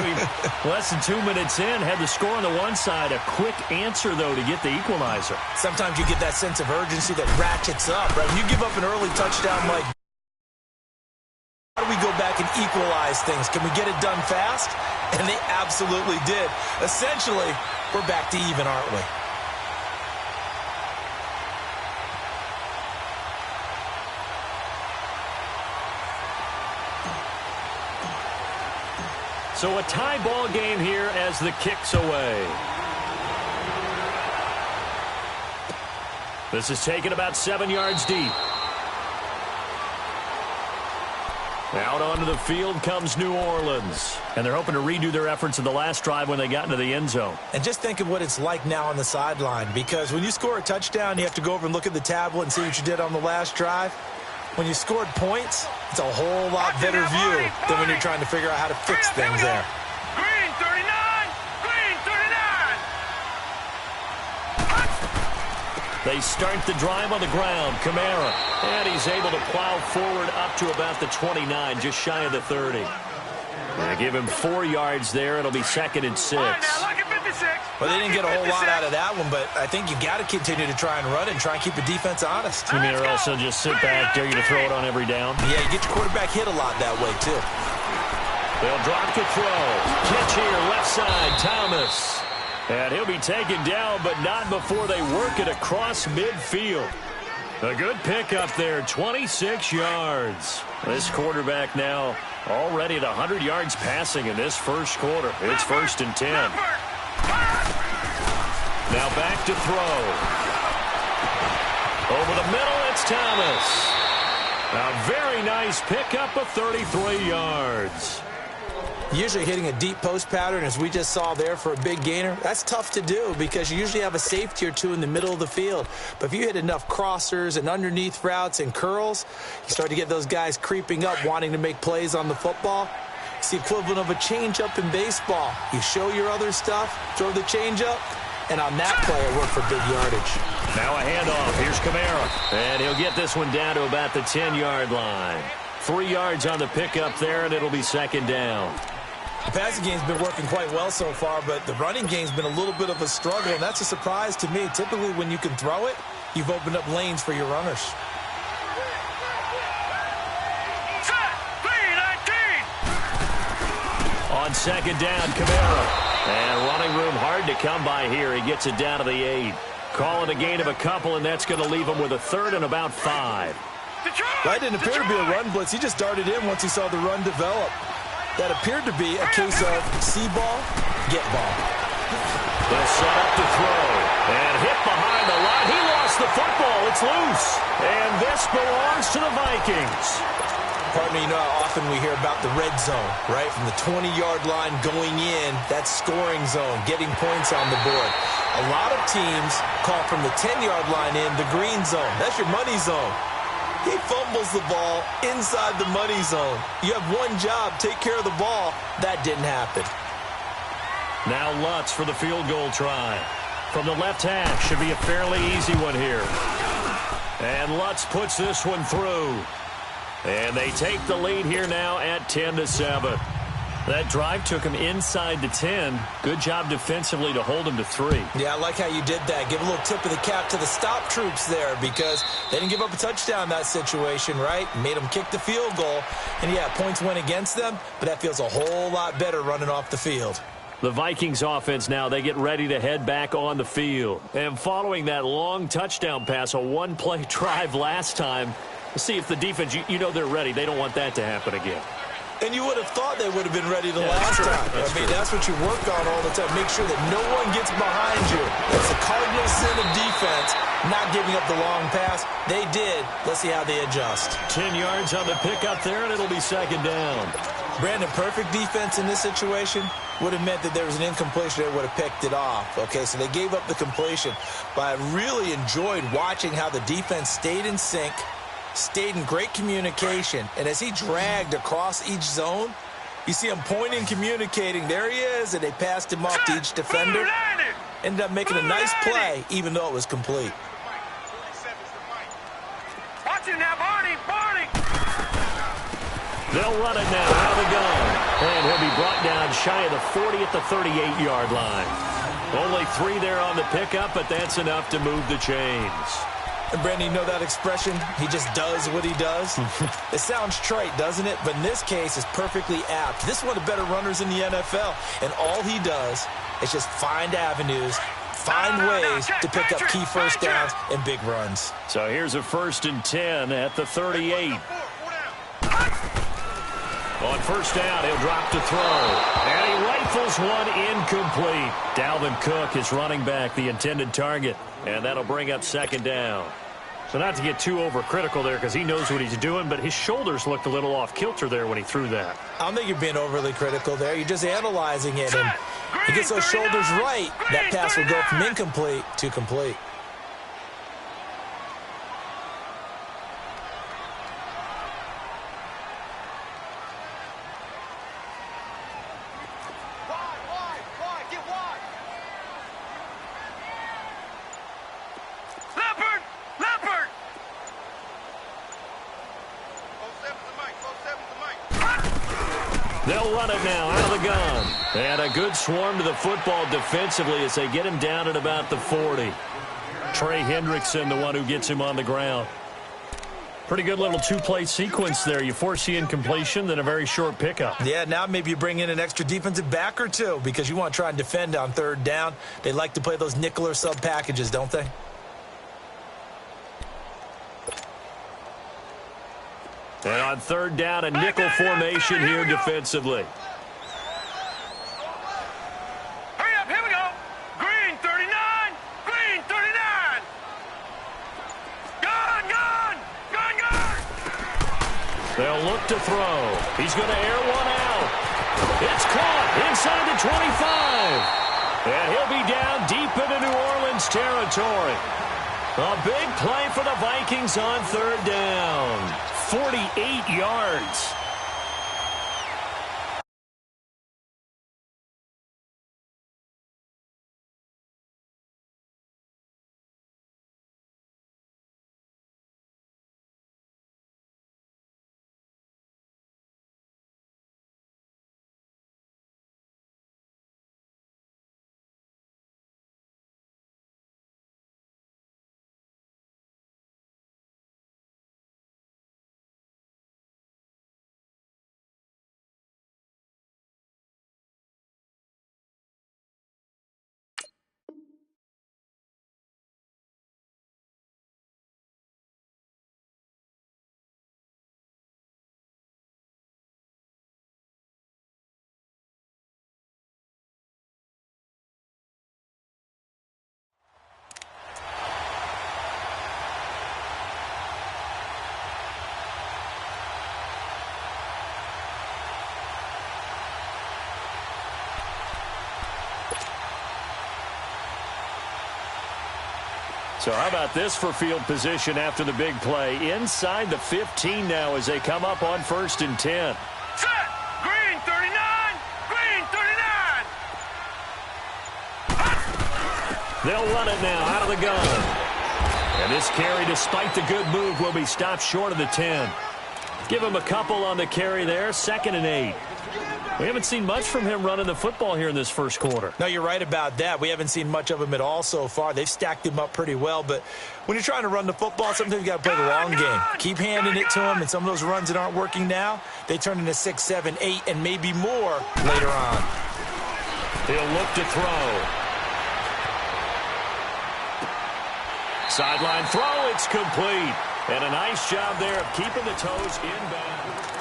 Less than 2 minutes in, had the score on the one side. A quick answer, though, to get the equalizer. Sometimes you get that sense of urgency that ratchets up, right? When you give up an early touchdown like, how do we go back and equalize things? Can we get it done fast? And they absolutely did. Essentially, we're back to even, aren't we? So a tie ball game here as the kick's away. This is taken about 7 yards deep. Out onto the field comes New Orleans. And they're hoping to redo their efforts in the last drive when they got into the end zone. And just think of what it's like now on the sideline. Because when you score a touchdown, you have to go over and look at the tablet and see what you did on the last drive. When you scored points, it's a whole lot better view than when you're trying to figure out how to fix things there. Green 39. Green 39. They start the drive on the ground. Kamara. And he's able to plow forward up to about the 29, just shy of the 30. They give him 4 yards there. It'll be 2nd and 6. Well, they didn't get a whole lot out of that one, but I think you got to continue to try and run and try and keep the defense honest. You mean or also just sit back, dare you to throw it on every down? Yeah, you get your quarterback hit a lot that way, too. They'll drop the throw. Catch here, left side, Thomas. And he'll be taken down, but not before they work it across midfield. A good pickup there, 26 yards. This quarterback now already at 100 yards passing in this first quarter. It's 1st and 10. Now back to throw. Over the middle, it's Thomas. A very nice pickup of 33 yards. Usually hitting a deep post pattern, as we just saw there for a big gainer, that's tough to do because you usually have a safety or two in the middle of the field. But if you hit enough crossers and underneath routes and curls, you start to get those guys creeping up wanting to make plays on the football. It's the equivalent of a changeup in baseball. You show your other stuff, throw the changeup, and on that play, it worked for big yardage. Now a handoff. Here's Kamara. And he'll get this one down to about the 10-yard line. 3 yards on the pickup there, and it'll be 2nd down. The passing game's been working quite well so far, but the running game's been a little bit of a struggle, and that's a surprise to me. Typically, when you can throw it, you've opened up lanes for your runners. On 2nd down, Kamara. And running room hard to come by here. He gets it down to the 8. Call it a gain of a couple, and that's going to leave him with a 3rd and about 5. That didn't appear to be a run blitz. He just darted in once he saw the run develop. That appeared to be a case of see ball, get ball. They'll set up to throw. And hit behind the line. He lost the football. It's loose. And this belongs to the Vikings. Partner, you know how often we hear about the red zone, right? From the 20-yard line going in, that's scoring zone, getting points on the board. A lot of teams call from the 10-yard line in the green zone. That's your money zone. He fumbles the ball inside the money zone. You have one job, take care of the ball. That didn't happen. Now Lutz for the field goal try. From the left hash, should be a fairly easy one here. And Lutz puts this one through. And they take the lead here now at 10-7. That drive took him inside the 10. Good job defensively to hold him to 3. Yeah, I like how you did that. Give a little tip of the cap to the stop troops there because they didn't give up a touchdown in that situation, right? Made them kick the field goal. And, yeah, points went against them, but that feels a whole lot better running off the field. The Vikings offense now, they get ready to head back on the field. And following that long touchdown pass, a one-play drive last time, we'll see if the defense, you know they're ready. They don't want that to happen again. And you would have thought they would have been ready the last time. That's what you work on all the time. Make sure that no one gets behind you. That's the cardinal sin of defense. not giving up the long pass. They did. Let's see how they adjust. 10 yards on the pickup there, and it'll be second down. Brandon, perfect defense in this situation would have meant that there was an incompletion that would have picked it off. Okay, so they gave up the completion. But I really enjoyed watching how the defense stayed in sync, stayed in great communication. And as he dragged across each zone, you see him pointing, communicating. There he is, and they passed him off to each defender. Ended up making a nice play, even though it was complete. Watch him now, Barney! They'll run it now out of the gun. And he'll be brought down shy of the 40 at the 38-yard line. Only 3 there on the pickup, but that's enough to move the chains. And Brandon, you know that expression? He just does what he does? It sounds trite, doesn't it? But in this case, it's perfectly apt. This is one of the better runners in the NFL. And all he does is just find avenues, find ways to pick up key first downs and big runs. So here's a 1st and 10 at the 38. On first down, he'll drop to throw. And he rifles one incomplete. Dalvin Cook is running back, the intended target. And that'll bring up second down. So not to get too overcritical there because he knows what he's doing, but his shoulders looked a little off kilter there when he threw that. I don't think you're being overly critical there. You're just analyzing it. And he gets those shoulders right, that pass will go from incomplete to complete. They'll run it now out of the gun. And a good swarm to the football defensively as they get him down at about the 40. Trey Hendrickson, the one who gets him on the ground. Pretty good little 2-play sequence there. You force the incompletion, then a very short pickup. Yeah, now maybe you bring in an extra defensive back or two because you want to try and defend on 3rd down. They like to play those nickel or sub packages, don't they? And on 3rd down, a nickel formation here defensively. Hurry up, here we go. Green 39, green 39. Gun. They'll look to throw. He's going to air one out. It's caught inside the 25. And he'll be down deep into New Orleans territory. A big play for the Vikings on 3rd down. 48 yards. So how about this for field position after the big play? Inside the 15 now as they come up on 1st and 10. Set. Green 39, green 39. They'll run it now out of the gun. And this carry, despite the good move, will be stopped short of the 10. Give him a couple on the carry there, 2nd and 8. We haven't seen much from him running the football here in this first quarter. No, you're right about that. We haven't seen much of him at all so far. They've stacked him up pretty well, but when you're trying to run the football, sometimes you got to play the long game. Keep handing it to him, and some of those runs that aren't working now, they turn into 6, 7, 8, and maybe more later on. He'll look to throw. Sideline throw, it's complete. And a nice job there of keeping the toes inbound.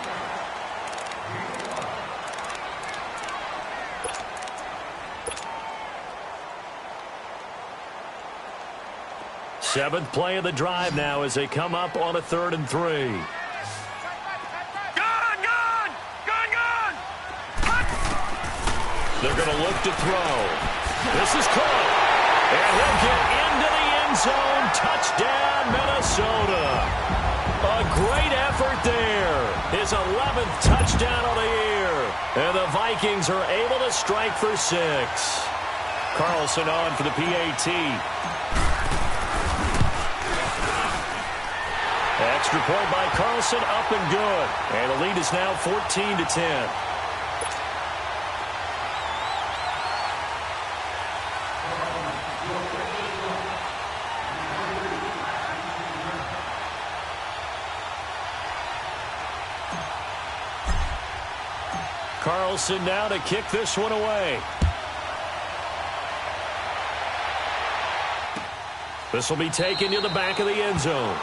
Seventh play of the drive now as they come up on a 3rd and 3. They're going to look to throw. This is caught. And he'll get into the end zone. Touchdown, Minnesota. A great effort there. His 11th touchdown of the year. And the Vikings are able to strike for 6. Carlson on for the PAT. Extra point by Carlson, up and good. And the lead is now 14-10. Carlson now to kick this one away. This will be taken to the back of the end zone.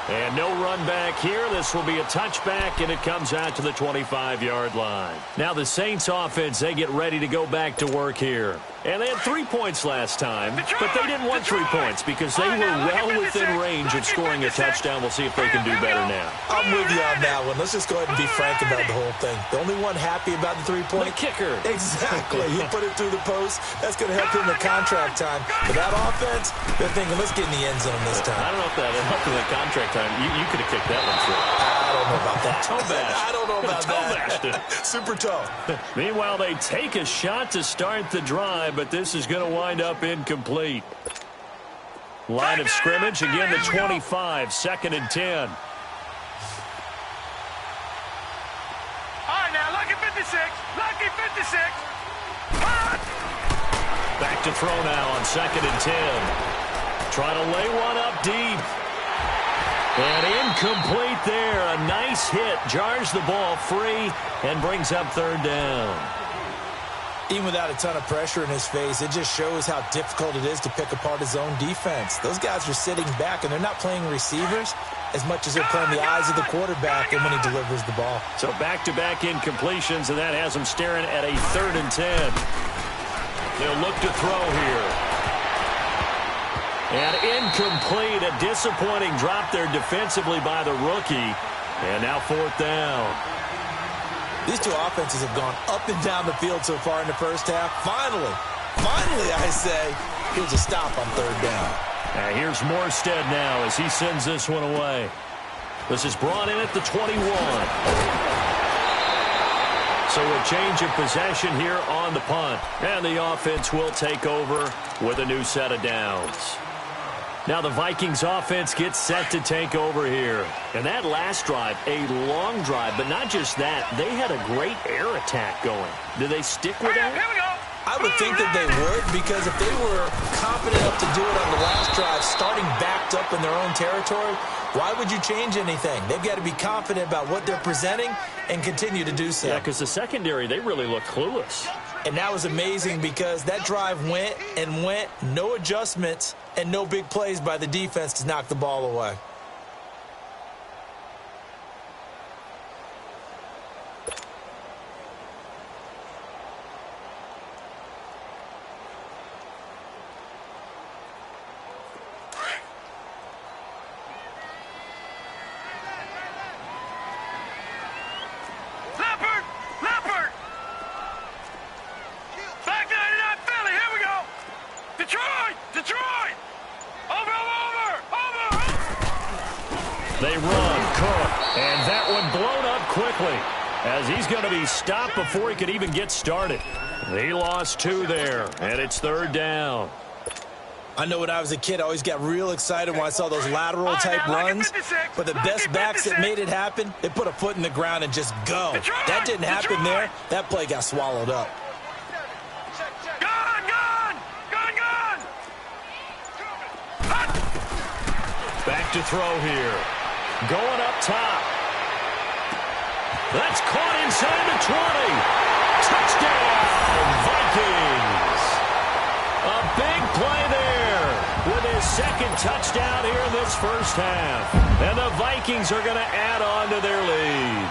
And no run back here. This will be a touchback, and it comes out to the 25-yard line. Now the Saints offense, they get ready to go back to work here. And they had 3 points last time, but they didn't want 3 points because they were well within range of scoring a touchdown. We'll see if they can do better now. I'm with you on that one. Let's just go ahead and be frank about the whole thing. The only one happy about the 3-point? The kicker. Exactly. He put it through the post. That's going to help him in the contract time. But that offense, they're thinking, let's get in the end zone this time. I don't know if that helped in the contract time. You could have kicked that one through. I don't know about that. Toe bash. I don't know about that. Super toe. Meanwhile, they take a shot to start the drive, but this is going to wind up incomplete. Line of scrimmage, again the 25, 2nd and 10. All right, now, lucky 56. Lucky 56. Back to throw now on 2nd and 10. Trying to lay one up deep. And incomplete there. A nice hit. Jars the ball free and brings up 3rd down. Even without a ton of pressure in his face, it just shows how difficult it is to pick apart his own defense. Those guys are sitting back, and they're not playing receivers as much as they're playing the eyes of the quarterback and when he delivers the ball. So back-to-back incompletions, and that has them staring at a 3rd and 10. They'll look to throw here. And incomplete. A disappointing drop there defensively by the rookie. And now 4th down. These two offenses have gone up and down the field so far in the first half. Finally, I say, here's a stop on 3rd down. And here's Morstead now as he sends this one away. This is brought in at the 21. So a change of possession here on the punt. And the offense will take over with a new set of downs. Now the Vikings offense gets set to take over here. And that last drive, a long drive, but not just that. They had a great air attack going. Do they stick with that? Here we go. I would think that they would, because if they were confident enough to do it on the last drive, starting backed up in their own territory, why would you change anything? They've got to be confident about what they're presenting and continue to do so. Yeah, because the secondary, they really look clueless. And that was amazing because that drive went and went, no adjustments, and no big plays by the defense to knock the ball away. Leopard! Back 99 Philly, here we go! Detroit! Over! They run, Cook, and that one blown up quickly as he's going to be stopped before he could even get started. He lost 2 there, and it's 3rd down. I know when I was a kid, I always got real excited when I saw those lateral-type runs. But the best backs that made it happen, they put a foot in the ground and just go. That didn't happen there. That play got swallowed up. Gun! Back to throw here. Going up top. That's caught inside the 20. Touchdown, Vikings. A big play there with his 2nd touchdown here in this first half. And the Vikings are going to add on to their lead.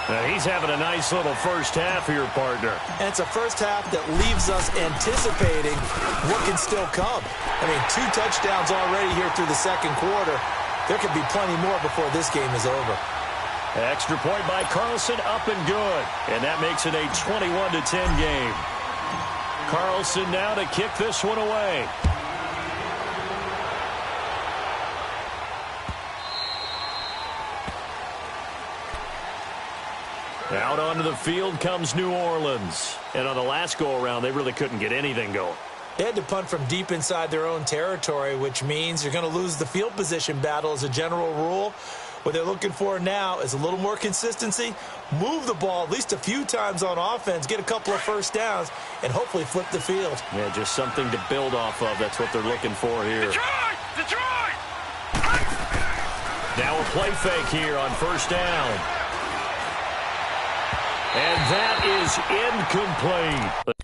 He's having a nice little first half here, partner. And it's a first half that leaves us anticipating what can still come. I mean, 2 touchdowns already here through the second quarter. There could be plenty more before this game is over. Extra point by Carlson, up and good. And that makes it a 21-10 game. Carlson now to kick this one away. Out onto the field comes New Orleans. And on the last go-around, they really couldn't get anything going. They had to punt from deep inside their own territory, which means you're going to lose the field position battle as a general rule. What they're looking for now is a little more consistency, move the ball at least a few times on offense, get a couple of first downs, and hopefully flip the field. Yeah, just something to build off of. That's what they're looking for here. Detroit! Now a play fake here on first down. And that is incomplete.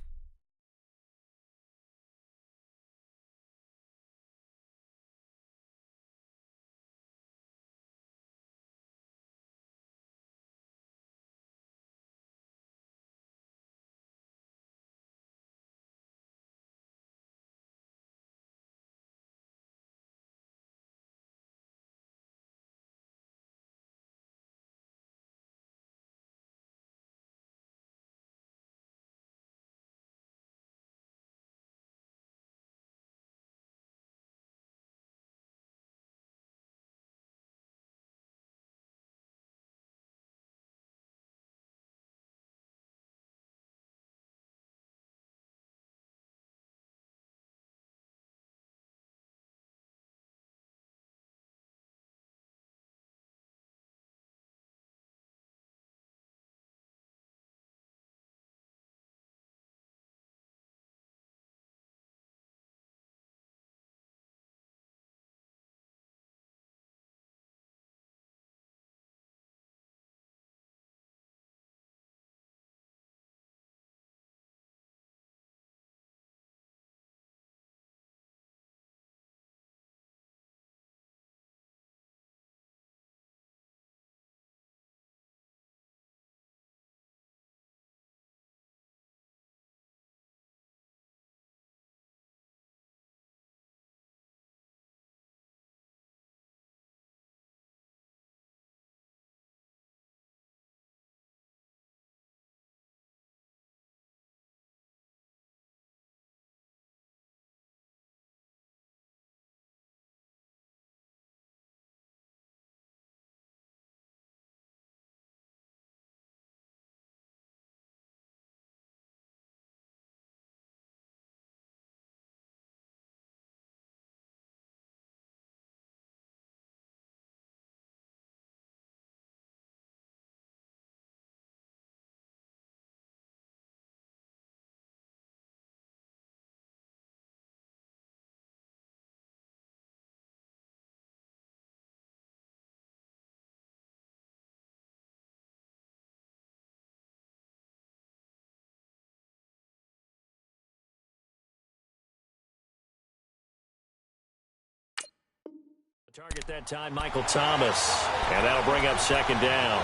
Target that time, Michael Thomas. And that'll bring up second down.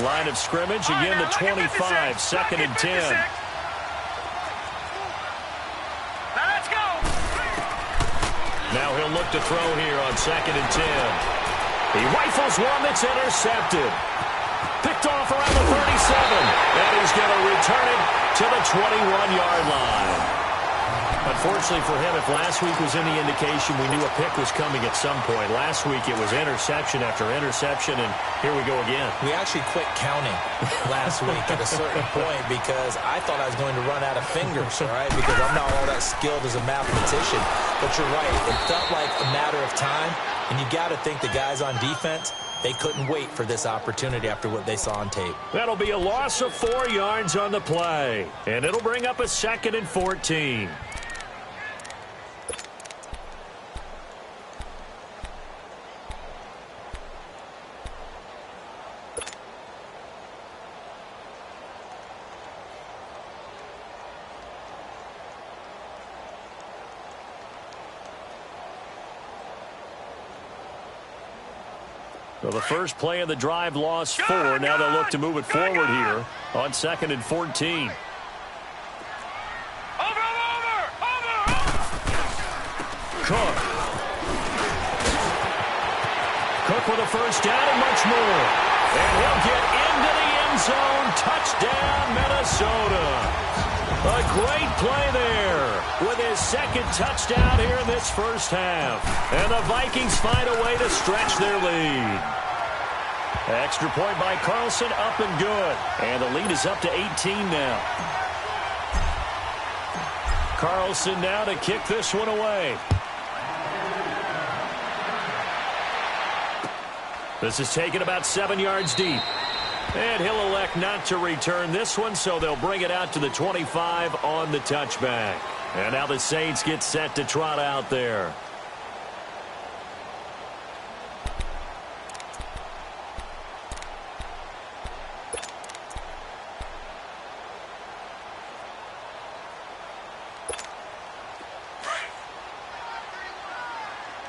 Line of scrimmage, again the 25, second and 10. Now let's go. Now he'll look to throw here on second and 10. He rifles one that's intercepted. Picked off around the 37. And he's going to return it to the 21-yard line. Unfortunately for him, if last week was any indication, we knew a pick was coming at some point. Last week it was interception after interception, and here we go again. We actually quit counting last week at a certain point because I thought I was going to run out of fingers, all right, because I'm not all that skilled as a mathematician. But you're right. It felt like a matter of time, and you got to think the guys on defense, they couldn't wait for this opportunity after what they saw on tape. That'll be a loss of 4 yards on the play, and it'll bring up a second and 14. Well, the first play of the drive lost 4. Now they'll look to move it forward here on 2nd and 14. Cook with a first down and much more. And he'll get into the end zone. Touchdown, Minnesota. A great play there with his second touchdown here in this first half. And the Vikings find a way to stretch their lead. Extra point by Carlson, up and good. And the lead is up to 18 now. Carlson now to kick this one away. This is taken about 7 yards deep. And he'll elect not to return this one, so they'll bring it out to the 25 on the touchback. And now the Saints get set to trot out there.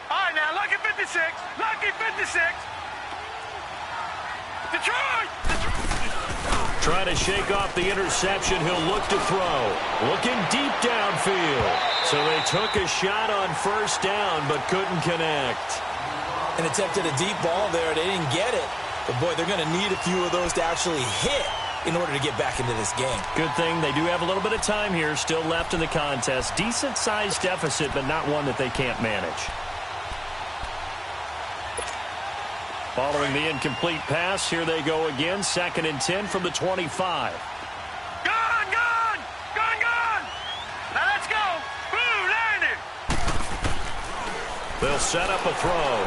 All right, now, lucky 56. Lucky 56. Detroit! Trying to shake off the interception. He'll look to throw. Looking deep downfield. So they took a shot on first down, but couldn't connect. And attempted a deep ball there. They didn't get it. But, boy, they're going to need a few of those to actually hit in order to get back into this game. Good thing they do have a little bit of time here still left in the contest. Decent-sized deficit, but not one that they can't manage. Following the incomplete pass, here they go again. 2nd and 10 from the 25. Gone! Now let's go! Boo, landed! They'll set up a throw.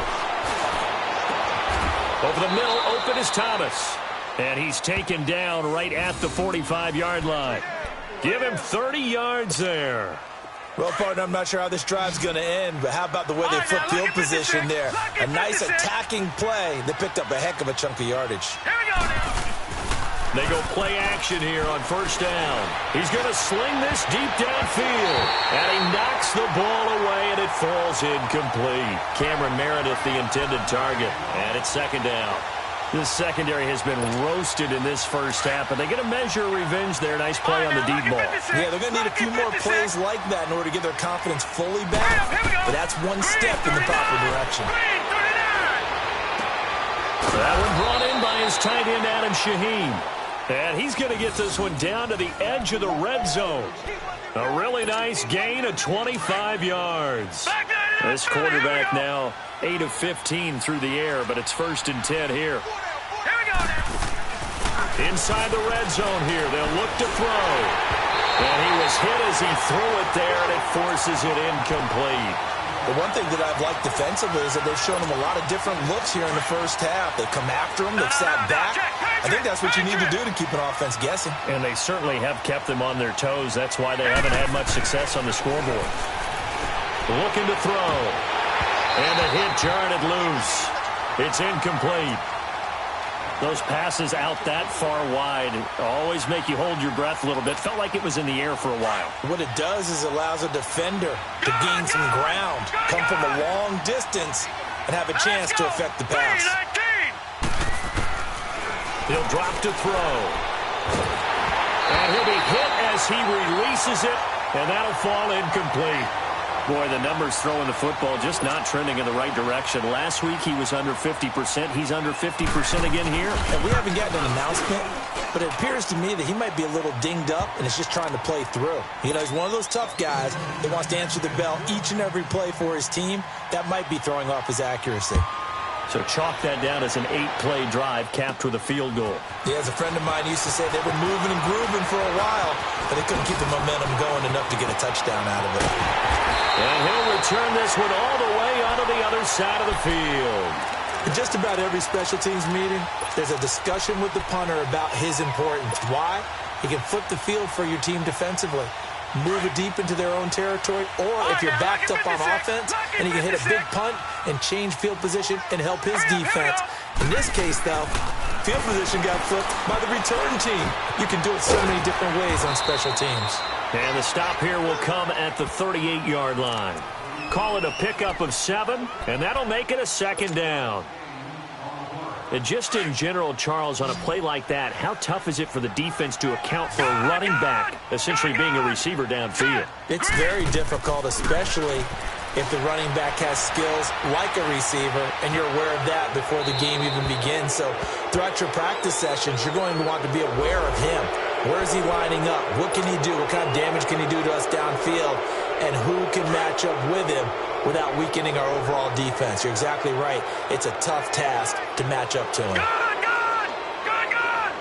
Over the middle, open is Thomas. And he's taken down right at the 45-yard line. Give him 30 yards there. Well, partner, I'm not sure how this drive's going to end, but how about the way they flip field position there? A nice attacking play. They picked up a heck of a chunk of yardage. Here we go now. They go play action here on first down. He's going to sling this deep downfield. And he knocks the ball away, and it falls incomplete. Cameron Meredith, the intended target. And it's 2nd down. This secondary has been roasted in this first half, but they get a measure of revenge there. Nice play on the deep ball. Yeah, they're going to need a few more plays like that in order to get their confidence fully back. But that's one step in the proper direction. That one brought in by his tight end, Adam Shaheen. And he's going to get this one down to the edge of the red zone. A really nice gain of 25 yards. This quarterback now 8 of 15 through the air, but it's 1st and 10 here. Inside the red zone here, they'll look to throw. And he was hit as he threw it there, and it forces it incomplete. The one thing that I've liked defensively is that they've shown him a lot of different looks here in the first half. They've come after him. They've sat back. I think that's what you need to do to keep an offense guessing. And they certainly have kept them on their toes. That's why they haven't had much success on the scoreboard. Looking to throw. And the hit jarred it loose. It's incomplete. Those passes out that far wide always make you hold your breath a little bit. Felt like it was in the air for a while. What it does is allows a defender to gain some ground, come from a long distance, and have a chance to affect the pass. He'll drop to throw. And he'll be hit as he releases it, and that'll fall incomplete. Boy, the numbers throwing the football just not trending in the right direction. Last week he was under 50%. He's under 50% again here. And we haven't gotten an announcement, but it appears to me that he might be a little dinged up and is just trying to play through. You know, he's one of those tough guys that wants to answer the bell each and every play for his team. That might be throwing off his accuracy. So chalk that down as an 8-play drive capped with a field goal. Yeah, as a friend of mine used to say, they were moving and grooving for a while, but they couldn't keep the momentum going enough to get a touchdown out of it. And he'll return this one all the way onto the other side of the field. In just about every special teams meeting, there's a discussion with the punter about his importance. Why? He can flip the field for your team defensively, move it deep into their own territory, or if you're backed up on offense, and he can hit a big punt and change field position and help his defense. In this case, though, field position got flipped by the return team. You can do it so many different ways on special teams. And the stop here will come at the 38-yard line. Call it a pickup of 7, and that'll make it a 2nd down. And just in general, Charles, on a play like that, how tough is it for the defense to account for a running back essentially being a receiver downfield? It's very difficult, especially if the running back has skills like a receiver, and you're aware of that before the game even begins. So throughout your practice sessions, you're going to want to be aware of him. Where is he lining up? What can he do? What kind of damage can he do to us downfield? And who can match up with him without weakening our overall defense? You're exactly right. It's a tough task to match up to him. Good, good! Good, good!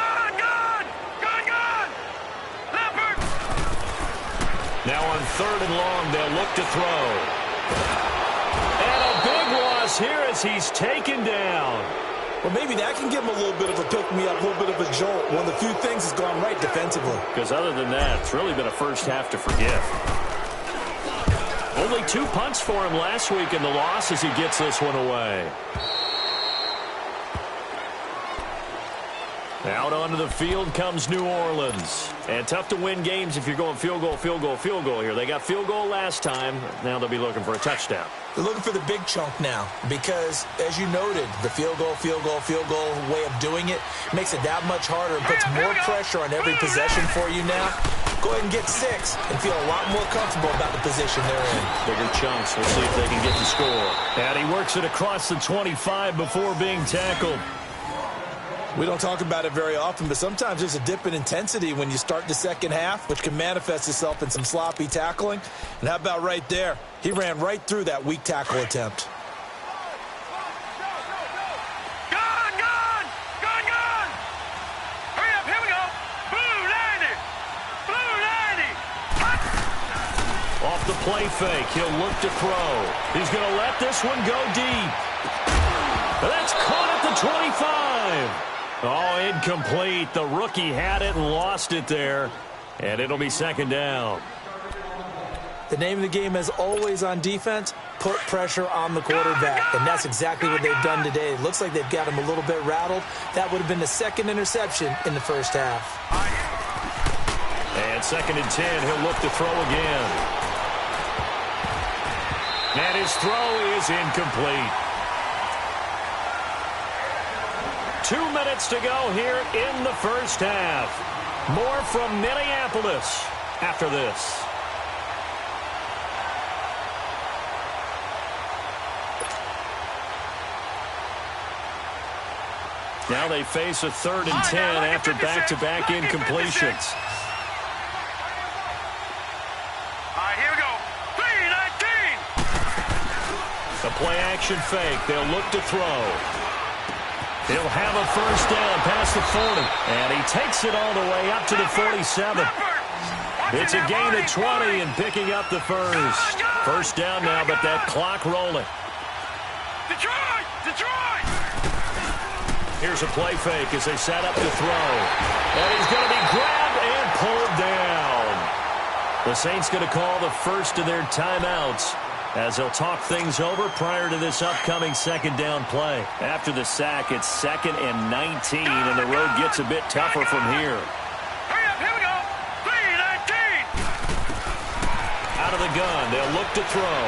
Good, good! Good, good! Leopard! Now on 3rd and long, they'll look to throw. And a big loss here as he's taken down. Well, maybe that can give him a little bit of a pick-me-up, a little bit of a jolt. One of the few things has gone right defensively. Because other than that, it's really been a first half to forget. Only 2 punts for him last week in the loss as he gets this one away. Out onto the field comes New Orleans. And tough to win games if you're going field goal, field goal, field goal here. They got field goal last time. Now they'll be looking for a touchdown. They're looking for the big chunk now because, as you noted, the field goal way of doing it makes it that much harder and puts more pressure on every possession for you now. Go ahead and get 6 and feel a lot more comfortable about the position they're in. Bigger chunks. We'll see if they can get the score. And he works it across the 25 before being tackled. We don't talk about it very often, but sometimes there's a dip in intensity when you start the second half, which can manifest itself in some sloppy tackling. And how about right there? He ran right through that weak tackle attempt. Good, good! Good, good! Hurry up, here we go! Blue 90! Blue 90! Off the play fake, he'll look to throw. He's going to let this one go deep. That's caught at the 25. Oh, incomplete. The rookie had it and lost it there. And it'll be 2nd down. The name of the game is always on defense, put pressure on the quarterback. And that's exactly what they've done today. It looks like they've got him a little bit rattled. That would have been the 2nd interception in the first half. And 2nd and 10, he'll look to throw again. And his throw is incomplete. 2 minutes to go here in the first half. More from Minneapolis after this. Now they face a 3rd and 10 after back-to-back incompletions. All right, here we go. 3-19. The play-action fake. They'll look to throw. He'll have a first down past the 40. And he takes it all the way up to the 47. It's a gain of 20 and picking up the first. First down now, but that clock rolling. Detroit! Detroit! Here's a play fake as they set up to throw. And he's going to be grabbed and pulled down. The Saints going to call the first of their timeouts as they'll talk things over prior to this upcoming 2nd down play. After the sack, it's 2nd and 19, and the road gets a bit tougher from here. Hurry up, here we go. 3-19. Out of the gun, they'll look to throw.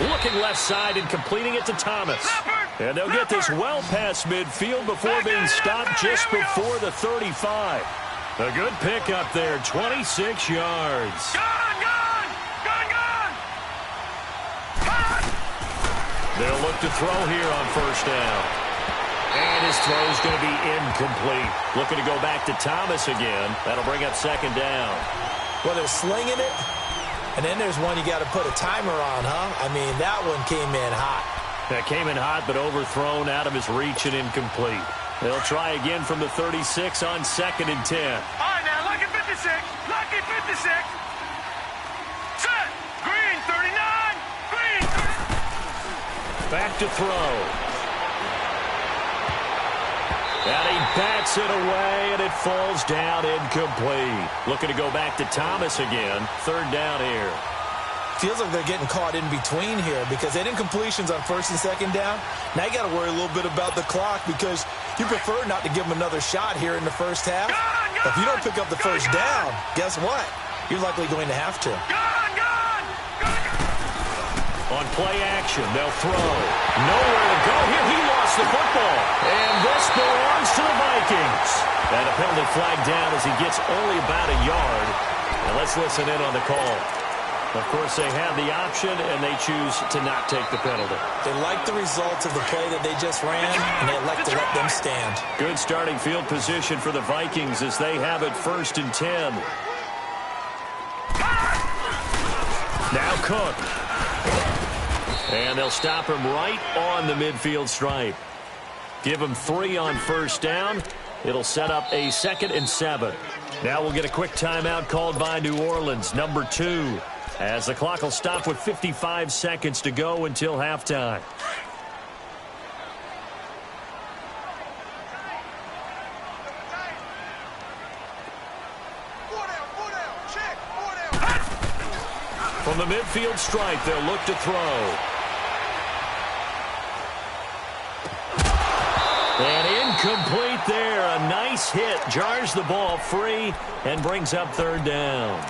Looking left side and completing it to Thomas. And they'll get this well past midfield before being stopped just before the 35. A good pickup there, 26 yards. They'll look to throw here on first down. And his throw's going to be incomplete. Looking to go back to Thomas again. That'll bring up 2nd down. Well, they're slinging it. And then there's one you got to put a timer on, huh? I mean, that one came in hot. That came in hot, but overthrown out of his reach and incomplete. They'll try again from the 36 on 2nd and 10. All right, now, lucky 56. Lucky 56. Set. Green, 39. Green, 30. Back to throw. And he bats it away, and it falls down incomplete. Looking to go back to Thomas again. 3rd down here. Feels like they're getting caught in between here because they didn't completions on 1st and 2nd down. Now you got to worry a little bit about the clock because you prefer not to give them another shot here in the first half. If you don't pick up the first down, guess what? You're likely going to have to. On play action, they'll throw. Nowhere to go here. He lost the football. And this belongs to the Vikings. And a penalty flag down as he gets only about a yard. And let's listen in on the call. Of course, they have the option, and they choose to not take the penalty. They like the results of the play that they just ran, and they elect to let them stand. Good starting field position for the Vikings as they have it 1st and 10. Now Cook. And they'll stop him right on the midfield stripe. Give him 3 on 1st down. It'll set up a 2nd and 7. Now we'll get a quick timeout called by New Orleans, number 2. As the clock will stop with 55 seconds to go until halftime. From the midfield stripe, they'll look to throw. And incomplete there. A nice hit. Jars the ball free and brings up 3rd down.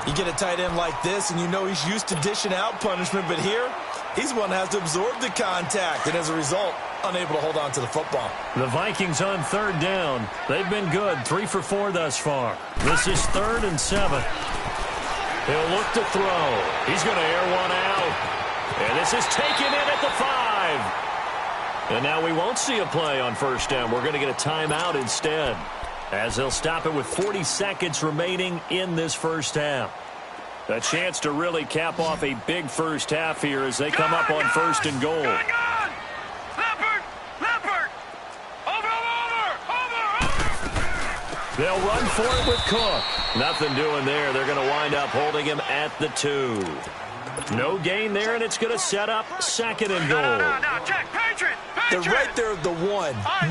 You get a tight end like this, and you know he's used to dishing out punishment, but here, he's one that has to absorb the contact, and as a result, unable to hold on to the football. The Vikings on 3rd down. They've been good, 3 for 4 thus far. This is 3rd and 7. He'll look to throw. He's going to air one out. And this is taken in at the 5. And now we won't see a play on 1st down. We're going to get a timeout instead, as they'll stop it with 40 seconds remaining in this 1st half. A chance to really cap off a big 1st half here as they come up on 1st and goal. Leopard! Over! They'll run for it with Cook. Nothing doing there. They're going to wind up holding him at the 2. No gain there, and it's going to set up 2nd and goal. No, check, Patriot! They're right there at the 1.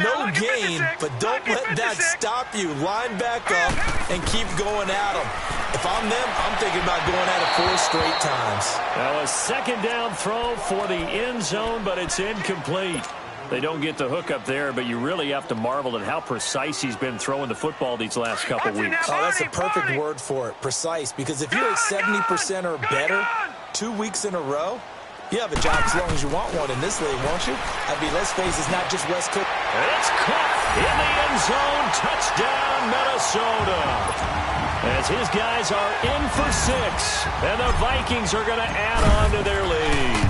No gain, but don't let that stop you. Line back up and keep going at them. If I'm them, I'm thinking about going at it 4 straight times. Now a 2nd down throw for the end zone, but it's incomplete. They don't get the hook up there, but you really have to marvel at how precise he's been throwing the football these last couple weeks. Oh, that's a perfect word for it, precise, because if you're at 70% or better 2 weeks in a row, you have a job as long as you want one in this league, won't you? I mean, let's face it, it's not just West Cook. It's Cook in the end zone. Touchdown, Minnesota. As his guys are in for 6, and the Vikings are going to add on to their lead.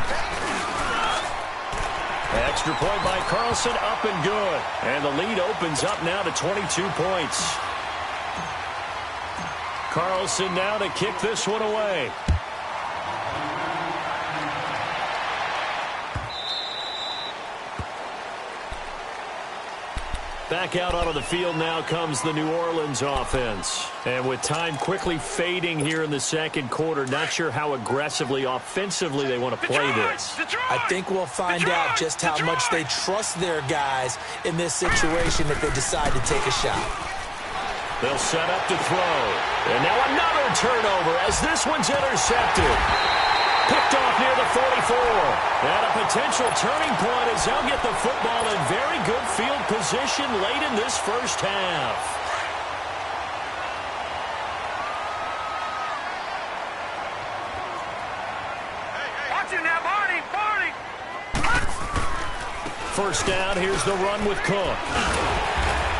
Extra point by Carlson, up and good. And the lead opens up now to 22 points. Carlson now to kick this one away. Back out onto the field now comes the New Orleans offense. And with time quickly fading here in the 2nd quarter, not sure how aggressively, offensively they want to play this. I think we'll find out just how much they trust their guys in this situation if they decide to take a shot. They'll set up to throw. And now another turnover as this one's intercepted. Picked off near the 44. And a potential turning point as they'll get the football in very good field position late in this 1st half. Watch it now, Barney! 1st down, here's the run with Cook.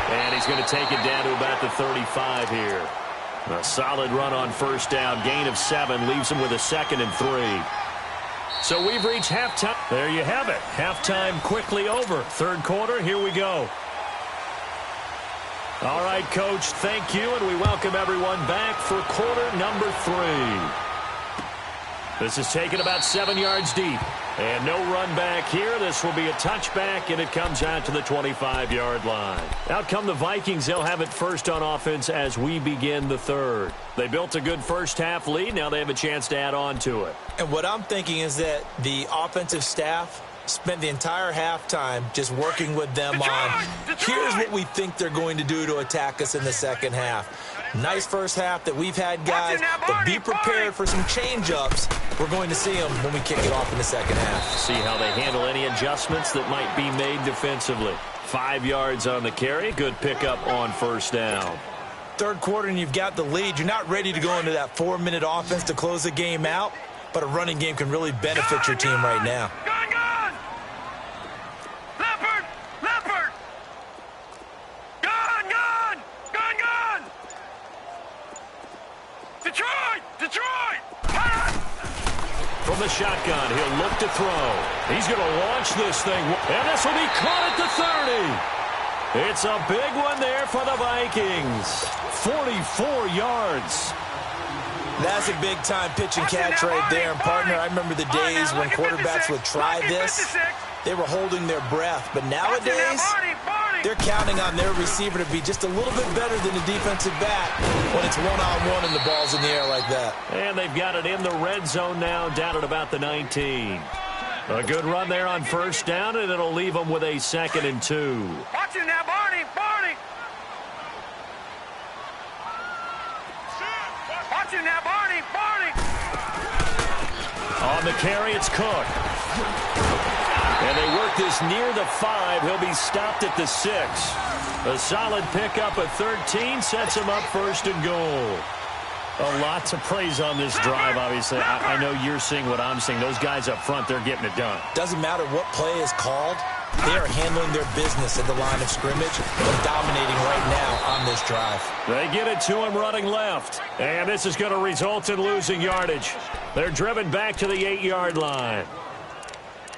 And he's going to take it down to about the 35 here. A solid run on 1st down. Gain of 7 leaves him with a 2nd and 3. So we've reached halftime. There you have it. Halftime quickly over. 3rd quarter, here we go. All right, Coach, thank you, and we welcome everyone back for quarter number 3. This is taken about 7 yards deep. And no run back here. This will be a touchback, and it comes out to the 25-yard line. Out come the Vikings. They'll have it first on offense as we begin the 3rd. They built a good 1st half lead. Now they have a chance to add on to it. And what I'm thinking is that the offensive staff spent the entire halftime just working with them on, here's what we think they're going to do to attack us in the 2nd half. Nice 1st half that we've had, guys, but be prepared for some change-ups. We're going to see them when we kick it off in the 2nd half. See how they handle any adjustments that might be made defensively. 5 yards on the carry. Good pickup on 1st down. 3rd quarter and you've got the lead. You're not ready to go into that 4-minute offense to close the game out. but a running game can really benefit your team right now. Gun! Leopard! Leopard! Gun! Detroit! From the shotgun, he'll look to throw. He's going to launch this thing, and this will be caught at the 30. It's a big one there for the Vikings. 44 yards. That's a big-time pitch and catch right there. And, partner, I remember the days when quarterbacks would try this. They were holding their breath. But nowadays, they're counting on their receiver to be just a little bit better than the defensive back when it's one-on-one and the ball's in the air like that. And they've got it in the red zone now, down at about the 19. A good run there on first down, and it'll leave them with a 2nd and 2. Watch it now, Barney! Watch it now, Barney! On the carry, it's Cook. And they work this near the 5. He'll be stopped at the 6. A solid pickup at 13 sets him up 1st and goal. A lot to praise on this drive, obviously. I know you're seeing what I'm seeing. Those guys up front, they're getting it done. Doesn't matter what play is called. They are handling their business at the line of scrimmage and dominating right now on this drive. They get it to him running left. And this is going to result in losing yardage. They're driven back to the 8-yard line.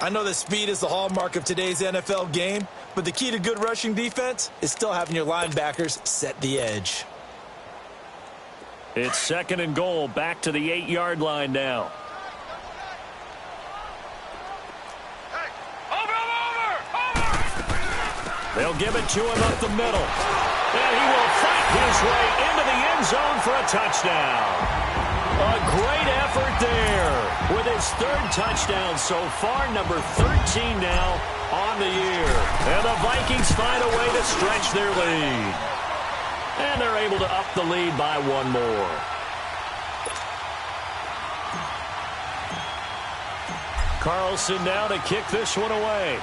I know that speed is the hallmark of today's NFL game, but the key to good rushing defense is still having your linebackers set the edge. It's 2nd and goal, back to the 8-yard line now. They'll give it to him up the middle. And he will fight his way into the end zone for a touchdown. A great effort there with his 3rd touchdown so far, number 13 now on the year. And the Vikings find a way to stretch their lead. And they're able to up the lead by 1 more. Carlson now to kick this one away.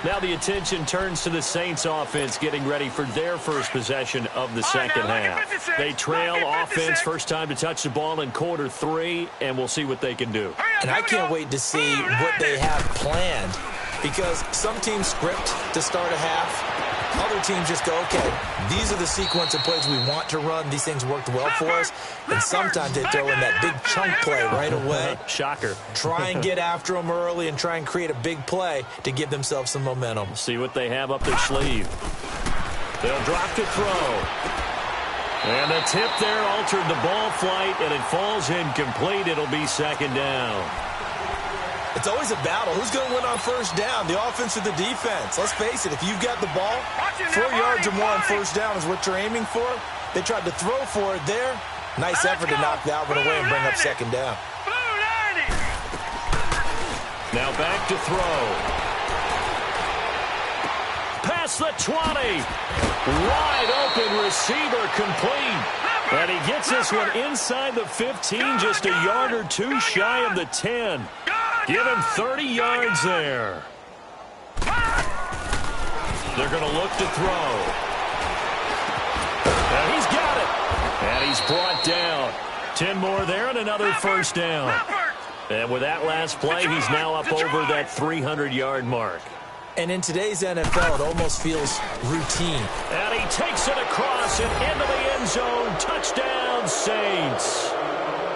Now the attention turns to the Saints offense getting ready for their first possession of the second half. They trail offense, first time to touch the ball in quarter 3, and we'll see what they can do. And I can't wait to see what they have planned, because some teams script to start a half. Other teams just go, okay, these are the sequence of plays we want to run. These things worked well for us. And sometimes they throw in that big chunk play right away. Shocker. Try and get after them early and try and create a big play to give themselves some momentum. See what they have up their sleeve. They'll drop to throw. And the tip there altered the ball flight, and it falls incomplete. It'll be 2nd down. It's always a battle. Who's going to win on first down, the offense or the defense? Let's face it, if you've got the ball, 4 yards or more on first down is what you're aiming for. They tried to throw for it there. Nice effort to knock that one away and bring up 2nd down. Now back to throw. Past the 20. Wide open receiver complete. And he gets this one inside the 15, just a yard or 2 shy of the 10. Give him 30 yards there. They're going to look to throw. And he's got it. And he's brought down. 10 more there and another first down. And with that last play, he's now up over that 300-yard mark. And in today's NFL, it almost feels routine. And he takes it across and into the end zone. Touchdown, Saints.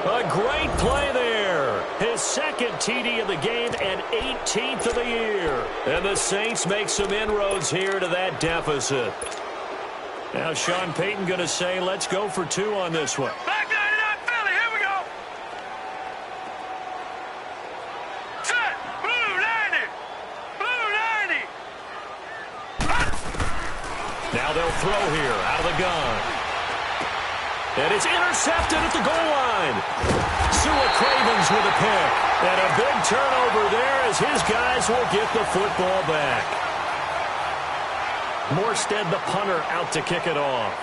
A great play there. His 2nd TD of the game and 18th of the year. And the Saints make some inroads here to that deficit. Now Sean Payton going to say, let's go for 2 on this one. Back 99 Philly, here we go. Set, blue 90. Now they'll throw here out of the gun. And it's intercepted at the goal line. Sua Cravens with a pick. And a big turnover there as his guys will get the football back. Morstead, the punter, out to kick it off.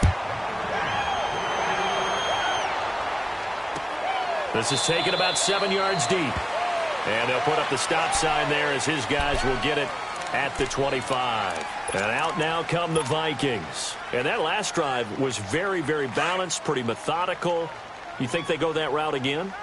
This is taken about 7 yards deep. And they'll put up the stop sign there as his guys will get it at the 25. And out now come the Vikings. And that last drive was very, very balanced, pretty methodical. You think they go that route again?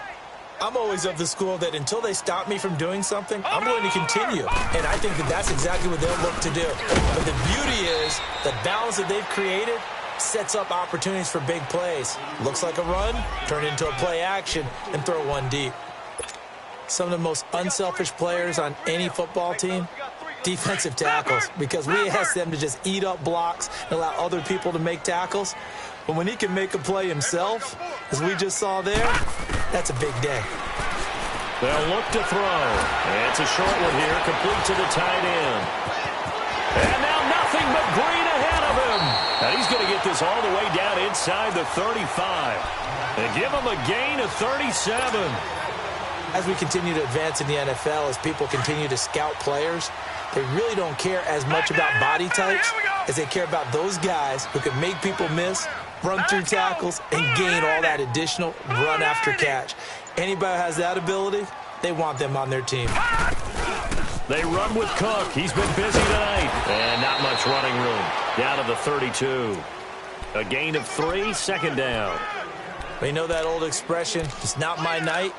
I'm always of the school that until they stop me from doing something, I'm going to continue. And I think that that's exactly what they'll look to do. But the beauty is the balance that they've created sets up opportunities for big plays. Looks like a run, turn into a play action, and throw one deep. Some of the most unselfish players on any football team, defensive tackles, because we ask them to just eat up blocks and allow other people to make tackles. But when he can make a play himself, as we just saw there, that's a big day. They'll look to throw. It's a short one here, complete to the tight end. And now nothing but green ahead of him. And he's going to get this all the way down inside the 35. And give him a gain of 37. As we continue to advance in the NFL, as people continue to scout players, they really don't care as much about body types as they care about those guys who can make people miss, run through tackles, and gain all that additional run after catch. Anybody who has that ability, they want them on their team. They run with Cook. He's been busy tonight. And not much running room. Down to the 32. A gain of 3, second down. We know that old expression, it's not my night.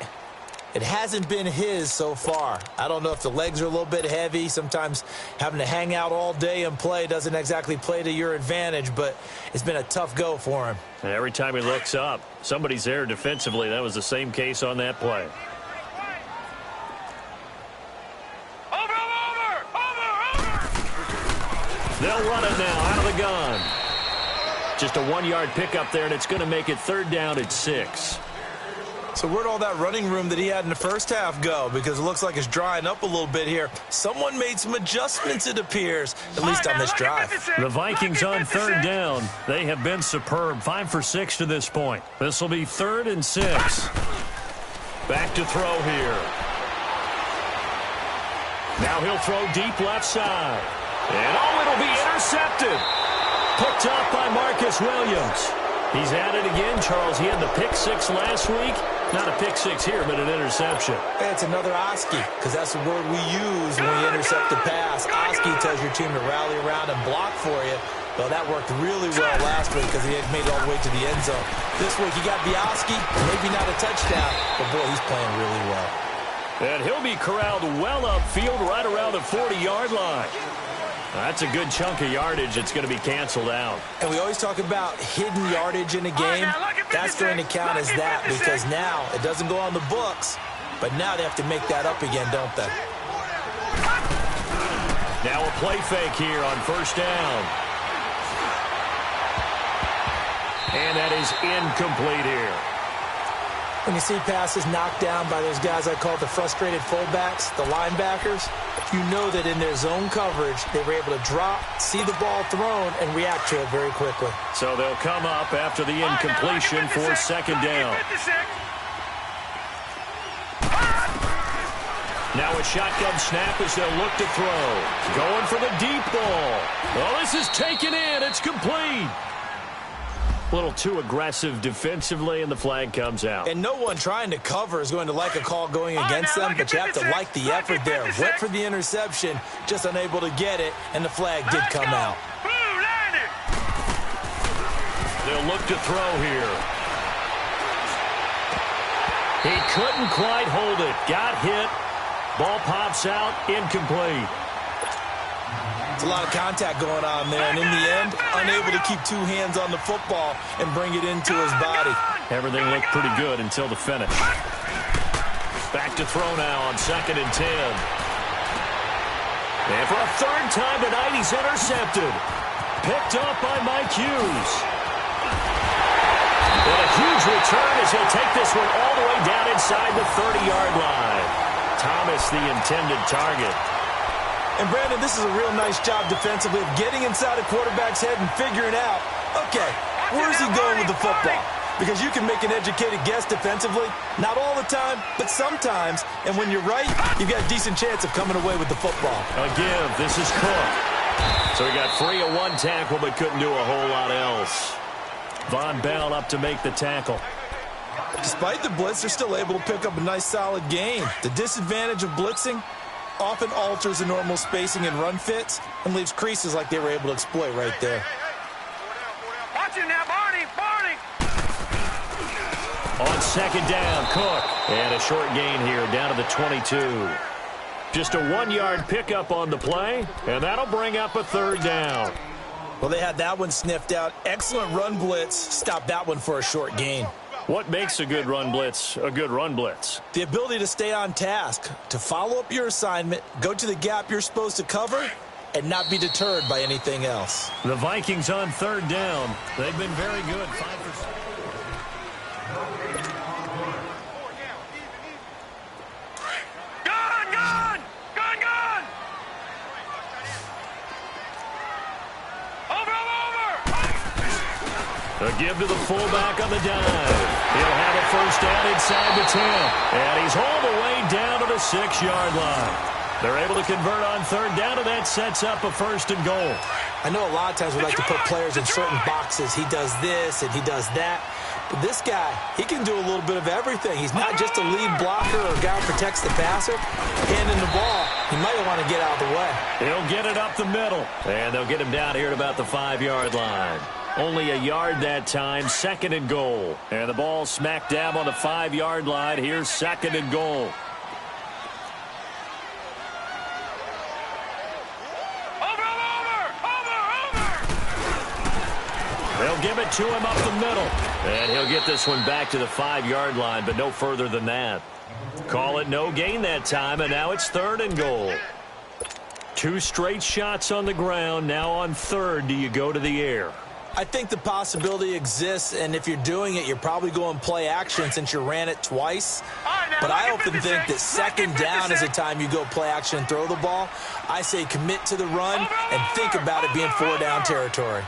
It hasn't been his so far. I don't know if the legs are a little bit heavy. Sometimes having to hang out all day and play doesn't exactly play to your advantage, but it's been a tough go for him. And every time he looks up, somebody's there defensively. That was the same case on that play. They'll run it now out of the gun. Just a 1-yard pickup there, and it's going to make it third down at 6. So where'd all that running room that he had in the first half go? Because it looks like it's drying up a little bit here. Someone made some adjustments, it appears, at least on this drive. The Vikings on third down. They have been superb. 5 for 6 to this point. This will be 3rd and 6. Back to throw here. Now he'll throw deep left side. And it'll be intercepted. Picked up by Marcus Williams. He's at it again, Charles. He had the pick 6 last week. Not a pick 6 here, but an interception. It's another Oski, because that's the word we use when we intercept the pass. Oski tells your team to rally around and block for you. Well, that worked really well last week because he had made it all the way to the end zone. This week he got the Oski, maybe not a touchdown, but boy, he's playing really well. And he'll be corralled well upfield right around the 40-yard line. That's a good chunk of yardage that's going to be canceled out. And we always talk about hidden yardage in a game. That's going to count as that because now it doesn't go on the books, but now they have to make that up again, don't they? Now a play fake here on first down. And that is incomplete here. When you see passes knocked down by those guys I call the frustrated fullbacks, the linebackers, you know that in their zone coverage, they were able to drop, see the ball thrown, and react to it very quickly. So they'll come up after the incompletion for second down. Now a shotgun snap as they'll look to throw. Going for the deep ball. Well, this is taken in. It's complete. A little too aggressive defensively, and the flag comes out. And no one trying to cover is going to like a call going against them, but you have to like the effort there. Went for the interception, just unable to get it, and the flag did come out. They'll look to throw here. He couldn't quite hold it. Got hit. Ball pops out. Incomplete. It's a lot of contact going on there, and in the end, unable to keep 2 hands on the football and bring it into his body. Everything looked pretty good until the finish. Back to throw now on 2nd and 10. And for a 3rd time tonight, he's intercepted. Picked up by Mike Hughes. And a huge return as he'll take this one all the way down inside the 30-yard line. Thomas, the intended target. And, Brandon, this is a real nice job defensively of getting inside a quarterback's head and figuring out, okay, where is he going with the football? Because you can make an educated guess defensively, not all the time, but sometimes. And when you're right, you've got a decent chance of coming away with the football. A give. This is Cook. So he got free of 1 tackle, but couldn't do a whole lot else. Von Bell up to make the tackle. Despite the blitz, they're still able to pick up a nice solid gain. The disadvantage of blitzing, often alters the normal spacing and run fits and leaves creases like they were able to exploit right there. Watch him now, Barney! Barney! On second down, Cook. And a short gain here, down to the 22. Just a 1-yard pickup on the play, and that'll bring up a third down. Well, they had that one sniffed out. Excellent run blitz. Stopped that one for a short gain. What makes a good run blitz a good run blitz? The ability to stay on task, to follow up your assignment, go to the gap you're supposed to cover, and not be deterred by anything else. The Vikings on third down. They've been very good. 5%. A give to the fullback on the dive. He'll have a first down inside the 10. And he's hauled away down to the 6-yard line. They're able to convert on third down, and that sets up a first and goal. I know a lot of times we like to put players in certain boxes. He does this and he does that. But this guy, he can do a little bit of everything. He's not just a lead blocker or a guy who protects the passer. Handing the ball, he might want to get out of the way. He'll get it up the middle. And they'll get him down here at about the 5-yard line. Only a yard that time, second and goal. And the ball smack dab on the 5-yard line. Here's second and goal. They'll give it to him up the middle. And he'll get this one back to the 5-yard line, but no further than that. Call it no gain that time, and now it's third and goal. 2 straight shots on the ground. Now on third, do you go to the air? I think the possibility exists, and if you're doing it, you're probably going play action since you ran it twice. But I often think that second down is the time you go play action and throw the ball. I say commit to the run and think about it being 4-down territory.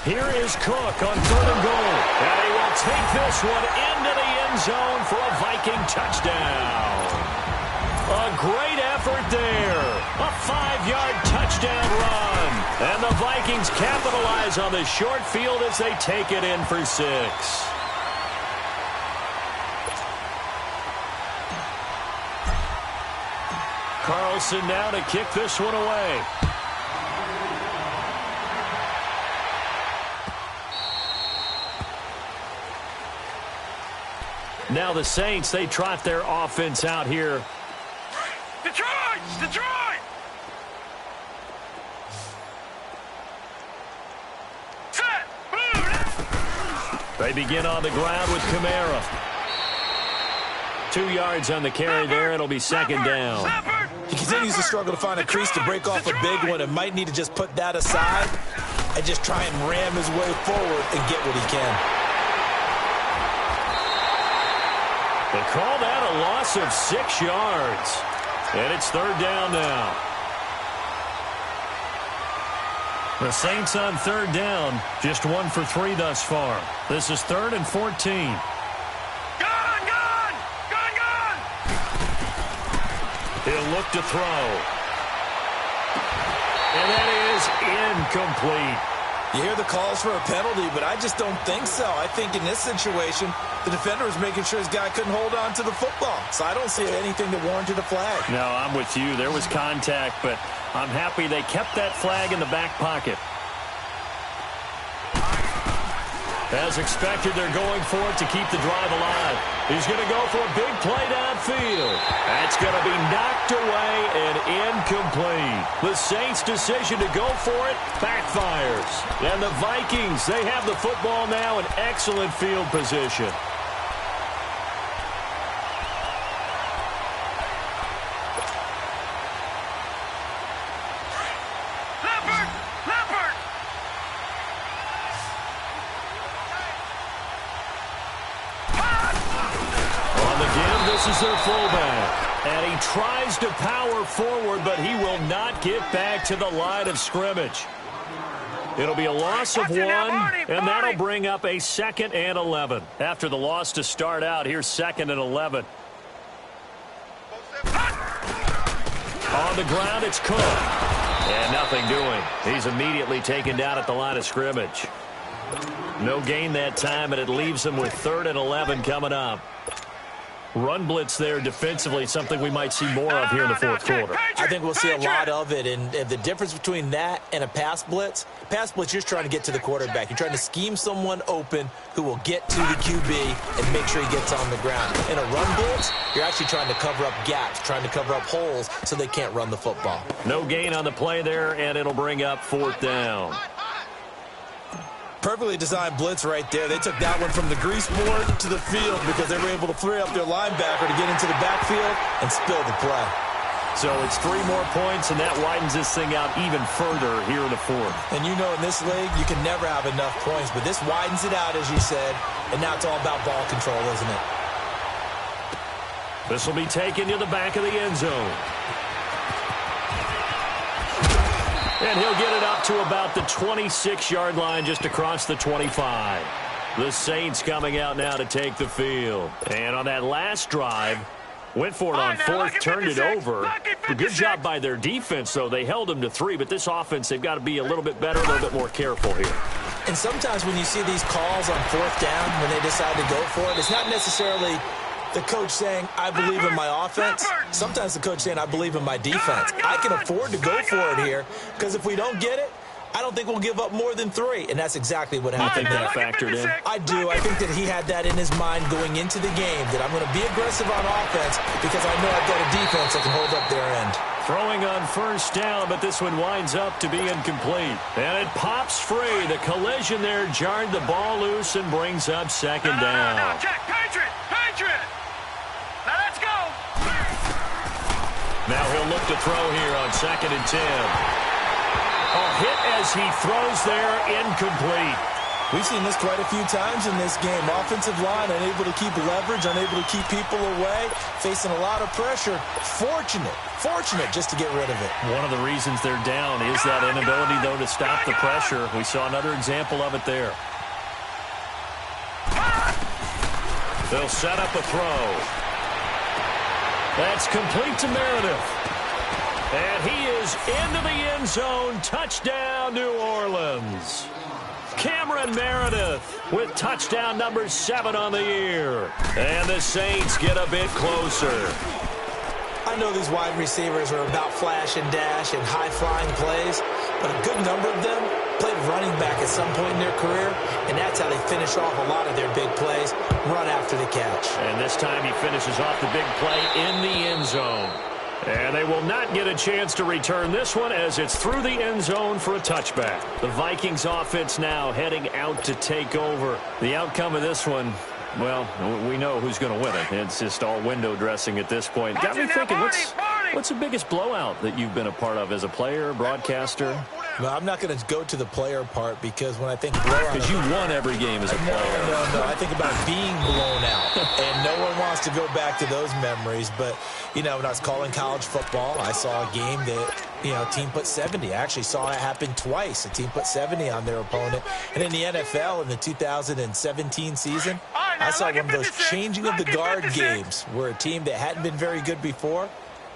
Here is Cook on third and goal. And he will take this one into the end zone for a Viking touchdown. A great effort there. A 5-yard touchdown run. And the Vikings capitalize on the short field as they take it in for 6. Carlson now to kick this one away. Now the Saints, they trot their offense out here. Detroit! Detroit! Set! Move! They begin on the ground with Kamara. 2 yards on the carry there. It'll be second down. He continues to struggle to find a crease to break off a big one and might need to just put that aside and just try and ram his way forward and get what he can. They call that a loss of 6 yards. And it's third down now. The Saints on third down, just 1 for 3 thus far. This is 3rd and 14. Gun! Gun! Gun! Gun! He'll look to throw. And that is incomplete. You hear the calls for a penalty, but I just don't think so. I think in this situation, the defender was making sure his guy couldn't hold on to the football. So I don't see anything that warranted a flag. No, I'm with you. There was contact, but I'm happy they kept that flag in the back pocket. As expected, they're going for it to keep the drive alive. He's going to go for a big play downfield. That's going to be knocked away and incomplete. The Saints' decision to go for it backfires. And the Vikings, they have the football now in excellent field position. This is their fullback, and he tries to power forward, but he will not get back to the line of scrimmage. It'll be a loss of 1, and that'll bring up a 2nd and 11. After the loss to start out, here's 2nd and 11. On the ground, it's Cook. And nothing doing. He's immediately taken down at the line of scrimmage. No gain that time, and it leaves him with 3rd and 11 coming up. run blitz there defensively, something we might see more of here in the fourth quarter. I think we'll see a lot of it, and the difference between that and a pass blitz, you're just trying to get to the quarterback. You're trying to scheme someone open who will get to the QB and make sure he gets on the ground. In a run blitz, you're actually trying to cover up gaps, trying to cover up holes so they can't run the football. No gain on the play there, and it'll bring up fourth down. Perfectly designed blitz right there. They took that one from the grease board to the field because they were able to free up their linebacker to get into the backfield and spill the play. So it's 3 more points, and that widens this thing out even further here in the fourth. And you know in this league, you can never have enough points, but this widens it out, as you said, and now it's all about ball control, isn't it? This will be taken to the back of the end zone. And he'll get it up to about the 26-yard line, just across the 25. The Saints coming out now to take the field. And on that last drive, went for it on fourth, turned it over. A good job by their defense, though. They held them to 3, but this offense, they've got to be a little bit better, a little bit more careful here. And sometimes when you see these calls on fourth down, when they decide to go for it, it's not necessarily the coach saying, I believe in my offense. Sometimes the coach saying, I believe in my defense. I can afford to go for it here because if we don't get it, I don't think we'll give up more than 3. And that's exactly what happened there. Factored in. I do. I think that he had that in his mind going into the game, that I'm going to be aggressive on offense because I know I've got a defense that can hold up their end. Throwing on first down, but this one winds up to be incomplete. And it pops free. The collision there jarred the ball loose and brings up second down. Now, check. Patriot. Now let's go. Now he'll look to throw here on 2nd and 10. A hit as he throws there, incomplete. We've seen this quite a few times in this game. Offensive line unable to keep leverage, unable to keep people away, facing a lot of pressure. Fortunate just to get rid of it. One of the reasons they're down is that inability, though, to stop the pressure. We saw another example of it there. They'll set up a throw. That's complete to Meredith. And he is into the end zone. Touchdown, New Orleans. Cameron Meredith with touchdown number 7 on the year. And the Saints get a bit closer. I know these wide receivers are about flash and dash and high-flying plays, but a good number of them played running back at some point in their career, and that's how they finish off a lot of their big plays, run after the catch. And this time he finishes off the big play in the end zone. And they will not get a chance to return this one as it's through the end zone for a touchback. The Vikings offense now heading out to take over. The outcome of this one, well, we know who's going to win it. It's just all window dressing at this point. Got me thinking, what's the biggest blowout that you've been a part of as a player, broadcaster? Well, I'm not going to go to the player part because when I think blowout... Because you won every game as a player. No. I think about being blown out. And no one wants to go back to those memories. But, you know, when I was calling college football, I saw a game that, you know, a team put 70. I actually saw it happen twice. A team put 70 on their opponent. And in the NFL in the 2017 season, I saw one of those changing of the guard games where a team that hadn't been very good before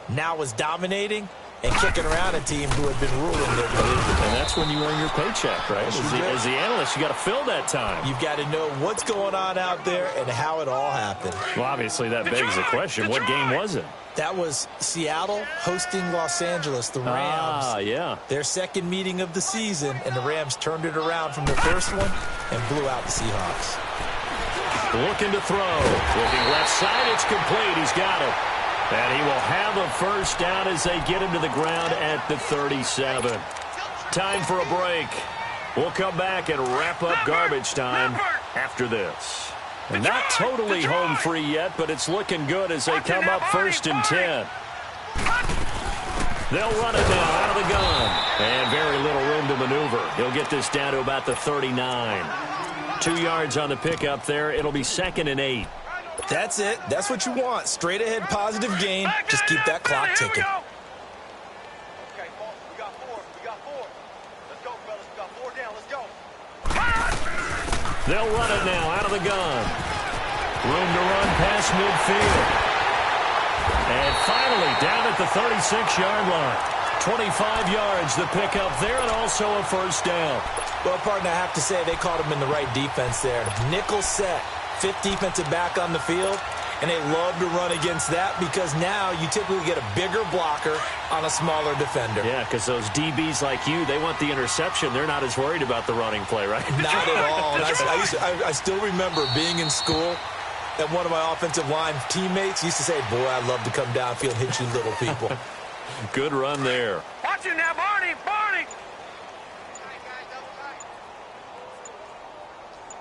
now was dominating and kicking around a team who had been ruling their division. And that's when you earn your paycheck, right? As the analyst, you got to fill that time. You've got to know what's going on out there and how it all happened. Well, obviously, that begs the question, what game was it? That was Seattle hosting Los Angeles, the Rams. Ah, yeah. Their second meeting of the season, and the Rams turned it around from their first one and blew out the Seahawks. Looking to throw. Looking left side, it's complete. He's got it. And he will have a first down as they get him to the ground at the 37. Time for a break. We'll come back and wrap up garbage time after this. And not totally home free yet, but it's looking good as they come up 1st and 10. They'll run it now out of the gun. And very little room to maneuver. He'll get this down to about the 39. 2 yards on the pickup there. It'll be 2nd and 8. That's it. That's what you want. Straight ahead, positive gain. Just keep that clock ticking. Okay, we got 4. Let's go, fellas. We got 4 down. Let's go. They'll run it now out of the gun. Room to run past midfield. And finally down at the 36-yard line. 25 yards the pickup there, and also a first down. Well, partner, I have to say they caught him in the right defense there. Nickel set. 5th defensive back on the field, And they love to run against that because now you typically get a bigger blocker on a smaller defender. Yeah, because those DBs like you, they want the interception. They're not as worried about the running play, right? Not at all. And I still remember being in school, and one of my offensive line teammates used to say, boy, I'd love to come downfield and hit you little people. Good run there. Watch it now, Barney! Barney!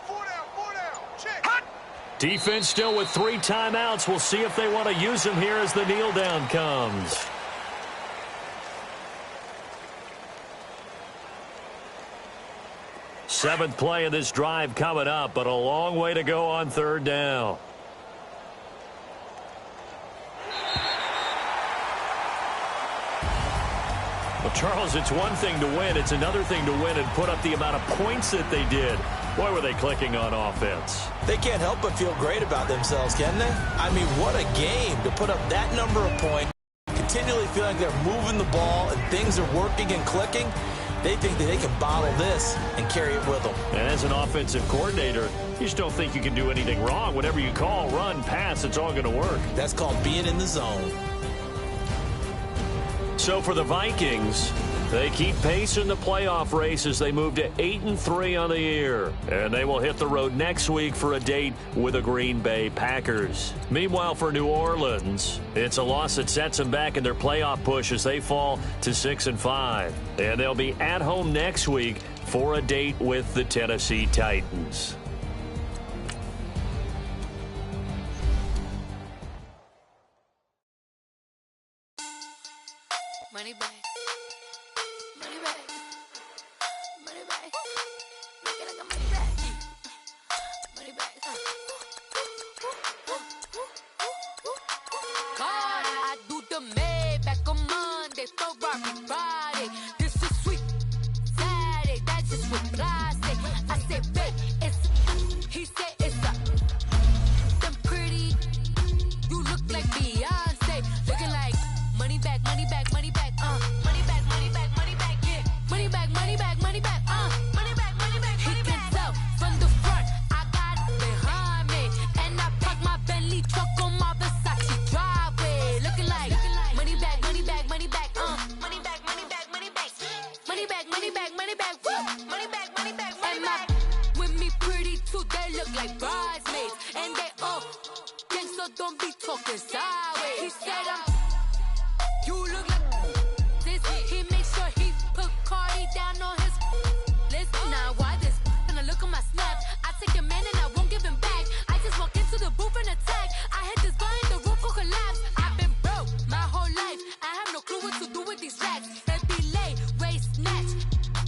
Four down. Check. Hot. Defense still with 3 timeouts. We'll see if they want to use them here as the kneel down comes. Seventh play of this drive coming up, but a long way to go on 3rd down. Well, Charles, it's one thing to win. It's another thing to win and put up the amount of points that they did. Boy, were they clicking on offense. They can't help but feel great about themselves, can they? I mean, what a game to put up that number of points, continually feeling they're moving the ball and things are working and clicking. They think that they can bottle this and carry it with them. And as an offensive coordinator, you just don't think you can do anything wrong. Whatever you call, run, pass, it's all going to work. That's called being in the zone. So for the Vikings, they keep pace in the playoff race as they move to 8-3 on the year. And they will hit the road next week for a date with the Green Bay Packers. Meanwhile, for New Orleans, it's a loss that sets them back in their playoff push as they fall to 6-5. And they'll be at home next week for a date with the Tennessee Titans. Money back. Money back. Money back. Make it like a money back. Money back. God, I do the Maybach on Monday, Ferrari Friday. This is sweet Saturday. That's just what I say. I say, babe, it's. He said it's a. Them pretty. You look like Beyonce. Looking like money back, money back, money back. Money back, money back, money back, yeah. Money back, money back, money back, money back, money back, money back. He can tell from the front, I got it behind me. And I park my Bentley truck on my Versace driveway. Looking like money back, money back, money back, money back, money back, money back. Money back, money back, money back, woo. Money back, money back, money back. With me pretty too, they look like bridesmaids. And they all gang, so don't be talking sideways. He said you look like this. He makes sure he put Cardi down on his list. Now why this? Gonna look on my snap. I take your man and I won't give him back. I just walk into the booth and attack. I hit this guy in the roof will collapse. I've been broke my whole life. I have no clue what to do with these racks. That delay, waist snatch,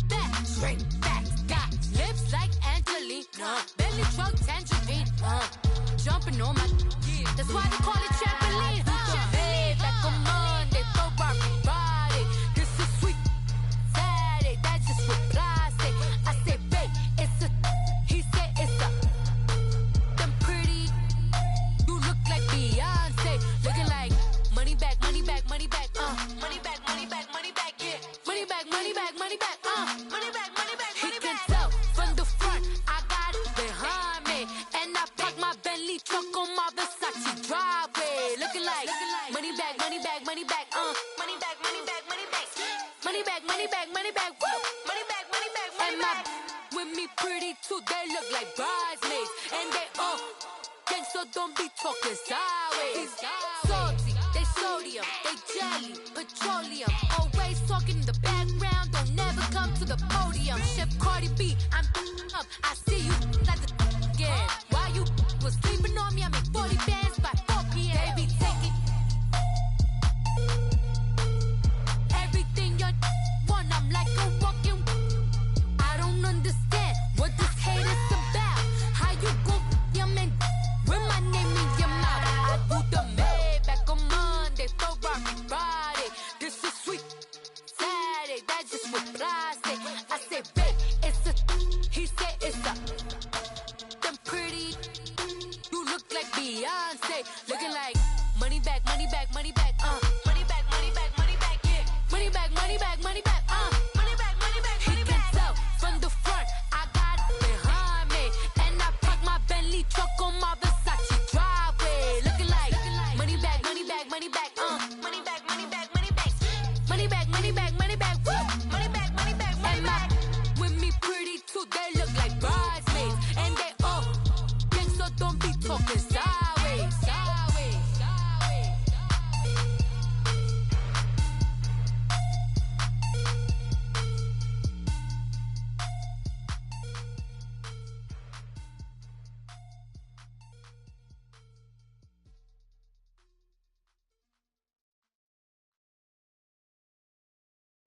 back, straight back. Got lips like Angelina, belly truck tangerine. Jumping on my, that's why they call it trampoline. Babe, like a Monday, Ferrari Friday. This is sweet Saturday, that's just what I say. I say, babe, it's a, he said it's a. Them pretty, you look like Beyonce. Looking like money back, money back, money back, money back, money back, money back, yeah. Money back, money back, money back, money back, money back, money back. He can tell from the front, I got it behind me. And I park my Bentley truck on my Versace driveway. Looking like money back, money back, money back, money back, money back, money back. Money back, money back, money back, woo. Money back, money back, money back. With me pretty too, they look like bridesmaids. And they all gang, so don't be talking sideways. Salty, they sodium, they jelly, petroleum. Always talking in the background, don't never come to the podium. Chef Cardi B, I'm up, I see you like the again. Why you was sleeping on me, I make 40 bands by 4 p.m. They be taking everything you want, I'm like a walking. I don't understand what this hate is about. How you go your man with my name in your mouth? I do the Maybach on Monday, Ferrari Friday. This is sweet Saturday, that's just what I say. I say, babe, it's a, he said it's a.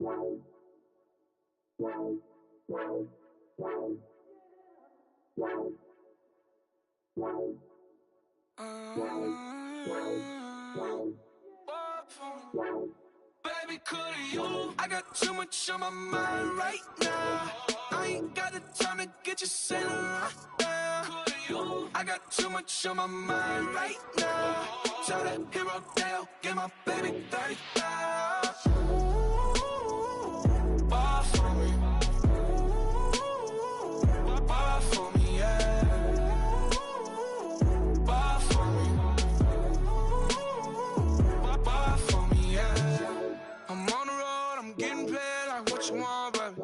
Baby, could you? I got too much on my mind right now. I ain't got the time to get you sitting right now. Could you? I got too much on my mind right now. Tell that hero Dale, get my baby 30,000. Bar for me. Bar for me, yeah. Bar for me. Bar for me, yeah. I'm on the road, I'm getting paid like what you want, baby.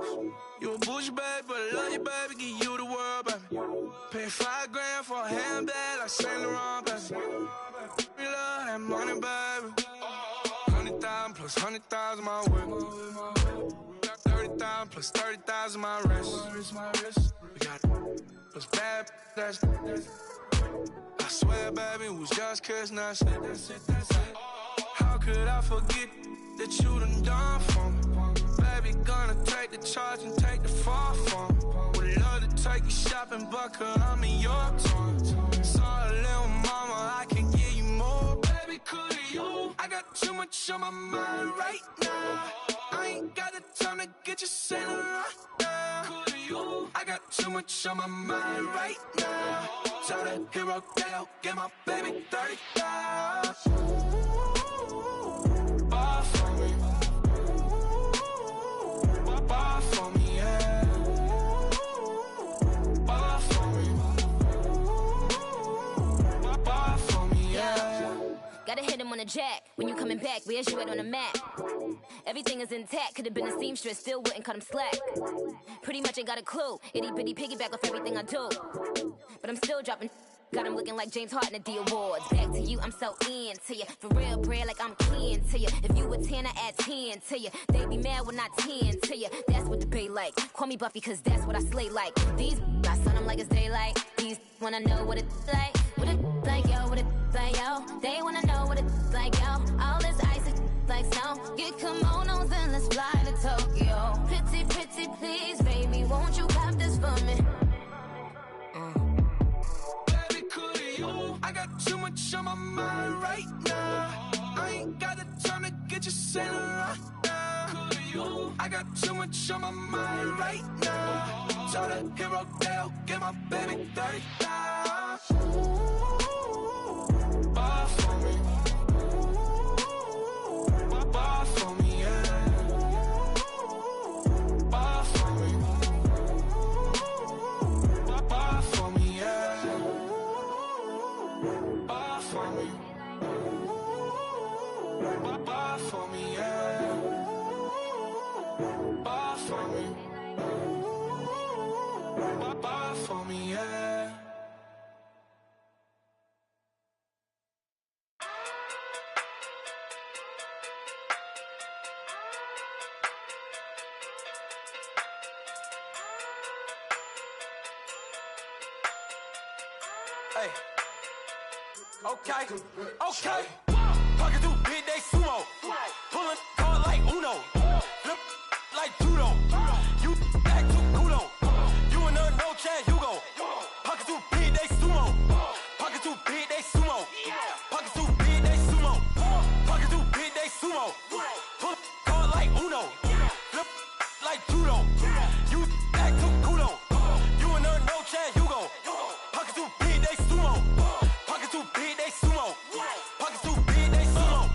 You a bougie, baby, but I love you, baby. Give you the world, baby. Pay $5 grand for a handbag like Saint Laurent, baby. We love that money, baby. 100,000 plus 100,000 my way. Got 30,000 plus 30,000 my wrist. We got plus bad, that's I swear, baby, it was just kiss, that's it. How could I forget that you done for me? Baby, gonna take the charge and take the fall from me. Would love to take you shopping, but cause I'm in your town. Sorry, little mama, I can give you more. Baby, could you? I got too much on my mind right now. I ain't got the time to get you sitting right now. Could you? I got too much on my mind right now. Tell that hero Dale, get my baby 30,000. Bar for me. Bar for me, yeah. Bar for me. Bar for me, yeah. Gotta hit him on the jack. When you coming back, where's you at on the map? Everything is intact. Could've been a seamstress, still wouldn't cut him slack. Pretty much ain't got a clue. Itty bitty piggyback off everything I do. But I'm still dropping. Got him looking like James Harden at the awards. Back to you, I'm so into you. For real, bread, like I'm kin to you. If you a 10, I add 10 to you. They be mad when I 10 to you. That's what the bay like. Call me Buffy, cause that's what I slay like. These, I sun them like it's daylight. These wanna know what it's like. What it like, yo, what it like, yo. They wanna know what it's like, yo. All this ice is like snow. Get kimonos and let's fly to Tokyo. Pretty, pretty, please, baby, won't you cop this for me? I got too much on my mind right now. I ain't got the time to get you sitting right now. Could you? I got too much on my mind right now. Tell that hero Dale, get my baby 30,000. Bar for me. Bar for me, yeah. Bar for me. Bar for me, yeah. Bar for me. Bar for me, yeah. Bar for me. Bar for me, yeah. Hey. Okay. Pocket through big day sumo. Pulling card like Uno. Flip like judo. You back to Kudo. You and her no chance, you go. Pocket through big day sumo. Pocket through big day sumo. Pocket through big day sumo. Pocket through big day sumo. Pull card like Uno. Flip like judo. You back to Kudo. You and her no chance, you go. Pocket through big day sumo. Pocket too big, they sumo. Pocket too big, they sumo.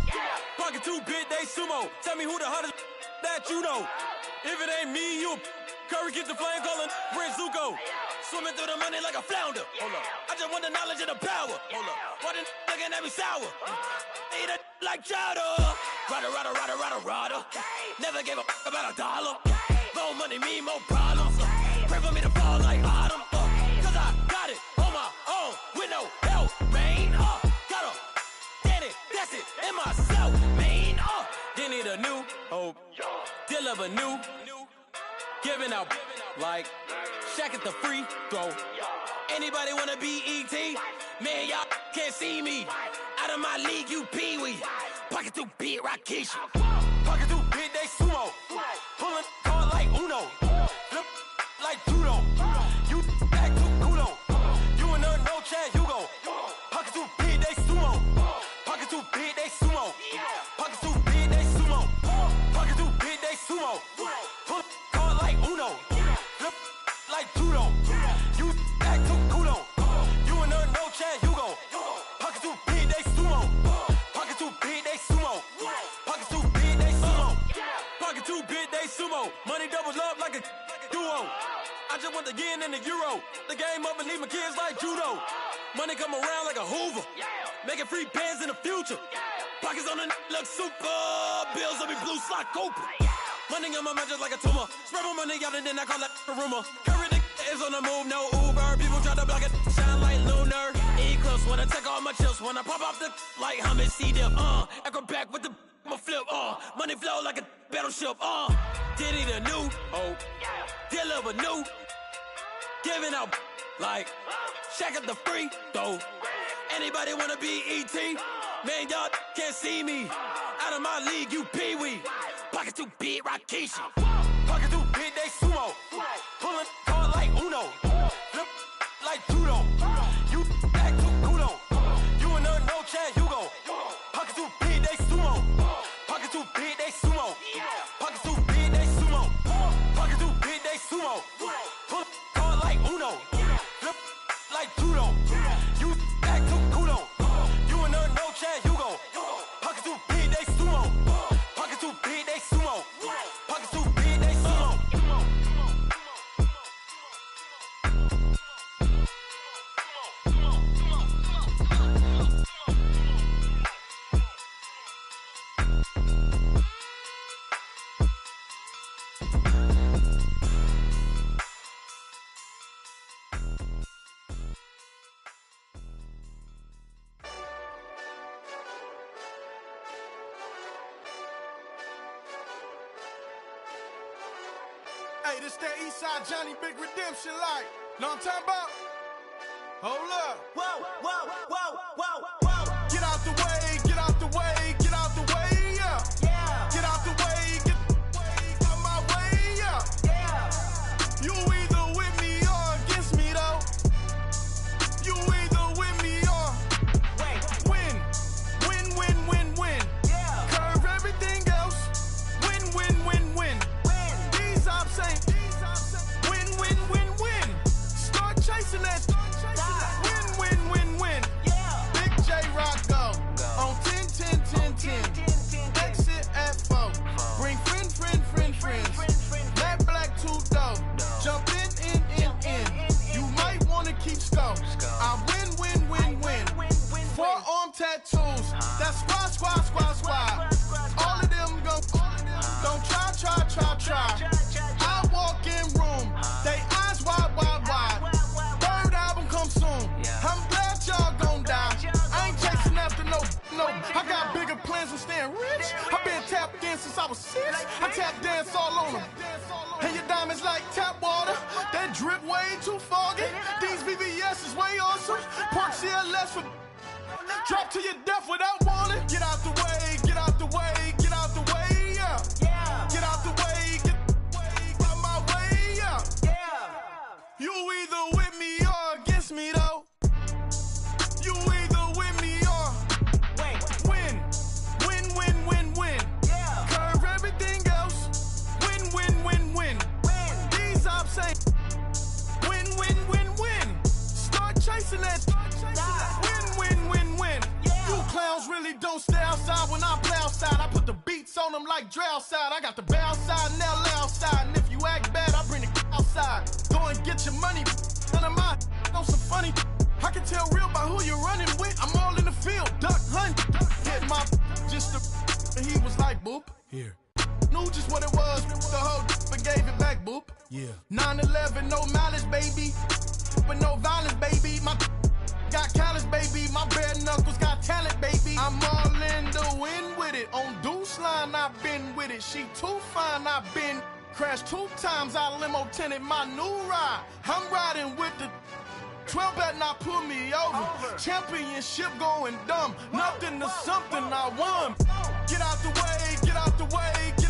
Pocket too big, they sumo. Tell me who the hottest that you know. If it ain't me, you Curry get the flame calling Prince Zuko. Swimming through the money like a flounder. Hold up. I just want the knowledge and the power. Hold up. Why the looking at me sour? Eat it like chowder. Rada. Never gave a about $1. More money, me, more problems. Pray for me to fall like autumn. Cause I got it on my own with no help, man. Gotta get it, that's it, in myself, man. They need a new hope, deal of a new, giving out like Shaq at the free throw. Anybody wanna be E.T.? Man, y'all can't see me. Out of my league, you pee-wee. Pocket too big, Rakisha. Pocket too big, they sumo. Pulling card like Uno. Flip like judo. You back to kudo. You and her no chance, you go. Pockets too big, they sumo. Pockets too big, they sumo. Pockets too big, they sumo. Pockets too big, they sumo. Pull card like Uno. Flip like judo. You back to kudo. You and her no chance, you go. Pockets too big, they sumo. Pockets too big, they sumo. Pockets too big, they sumo. Pocket too big, they sumo. Money doubles up like a duo. I just want the yen and the euro. The game up and leave my kids like judo. Money come around like a Hoover. Making free bands in the future. Pockets on the look super. Bills on me blue slot Cooper. Money on my mind just like a tumor. Spread my money out and then I call that a rumor. Curry the is on the move, no Uber. People try to block it, shine like lunar. Eclipse when I take all my chips. When I pop off the like hummus C-dip. Echo back with the flip. Money flow like a battleship. Diddy the new. Deliver new. Giving out like shack up the free throw. Anybody wanna be ET? Man, y'all can't see me. Out of my league, you pee-wee. Pocket too big, Rakishi. Pocket too big, they sumo. Pulling card like Uno. Flip like judo. You back to kudo. You and her no chance, you go. Pocket too big, they sumo. Pocket too big, they sumo. Pocket too big, they sumo. Pocket too big, they sumo. Pull card like Uno. Flip like judo. You back to kudo. You and her no chance, you go. Pocket too big, they sumo. Pocket too big, they sumo. Pocket too big, they sumo. Hey, this that Eastside Johnny Big Redemption like. Know what I'm talking about? Hold up. Whoa, whoa, whoa, whoa, whoa. Get out the way, get out the way, get out the way, yeah. Yeah, Get out the way, get out my way, yeah. yeah. You either with me or against me, though. You either with me or win. Win, win, win, win. Yeah. Curve everything else. Win, win, win, win. These ops ain't. Win, win, win, win. Start chasing that. Win, win, win, win. Yeah. Big J Rock go. On 10, 10, 10, 10. Exit at 4. Bring friends. Matt Black 2 dough. Jump in. You might wanna keep score. I win. Forearm tattoos. That's squad. All of them go. Don't try. I walk in room. They eyes wide. Third album come soon. I'm glad y'all gon' die. I ain't chasing after no. I got bigger plans than staying rich. I've been tapped in since I was 6. I tap dance all on them. And your diamonds like tap water. That drip way too foggy. These VVS is way awesome. Pork CLS for drop to your death without warning. Get out the way, get out the way, get out the way, yeah. Get out the way, get out my way, yeah. You either with me or against me, though. You either with me or win. Win. Curve everything else. Win. These ops ain't. Win. Start chasing that. Win. You clowns really don't stay outside when I play outside. I put the beats on them like Dre outside. I got the bow side and LA outside. And if you act bad, I bring the outside. Go and get your money. None of my know some funny. I can tell real by who you're running with. I'm all in the field. Duck hunt. Hit my just the. And he was like, boop. Here. Knew just what it was. The whole and gave it back, boop. Yeah. 9/11, no malice, baby. But no violence, baby. My got callous, baby. My bare knuckles got talent, baby. I'm all in the wind with it. On Deuce line, I've been with it. She too fine, I've been crashed 2 times. I limo tinted my new ride. I'm riding with the 12 better not pull me over. Championship going dumb. Nothing to something I won. Get out the way, get out the way, get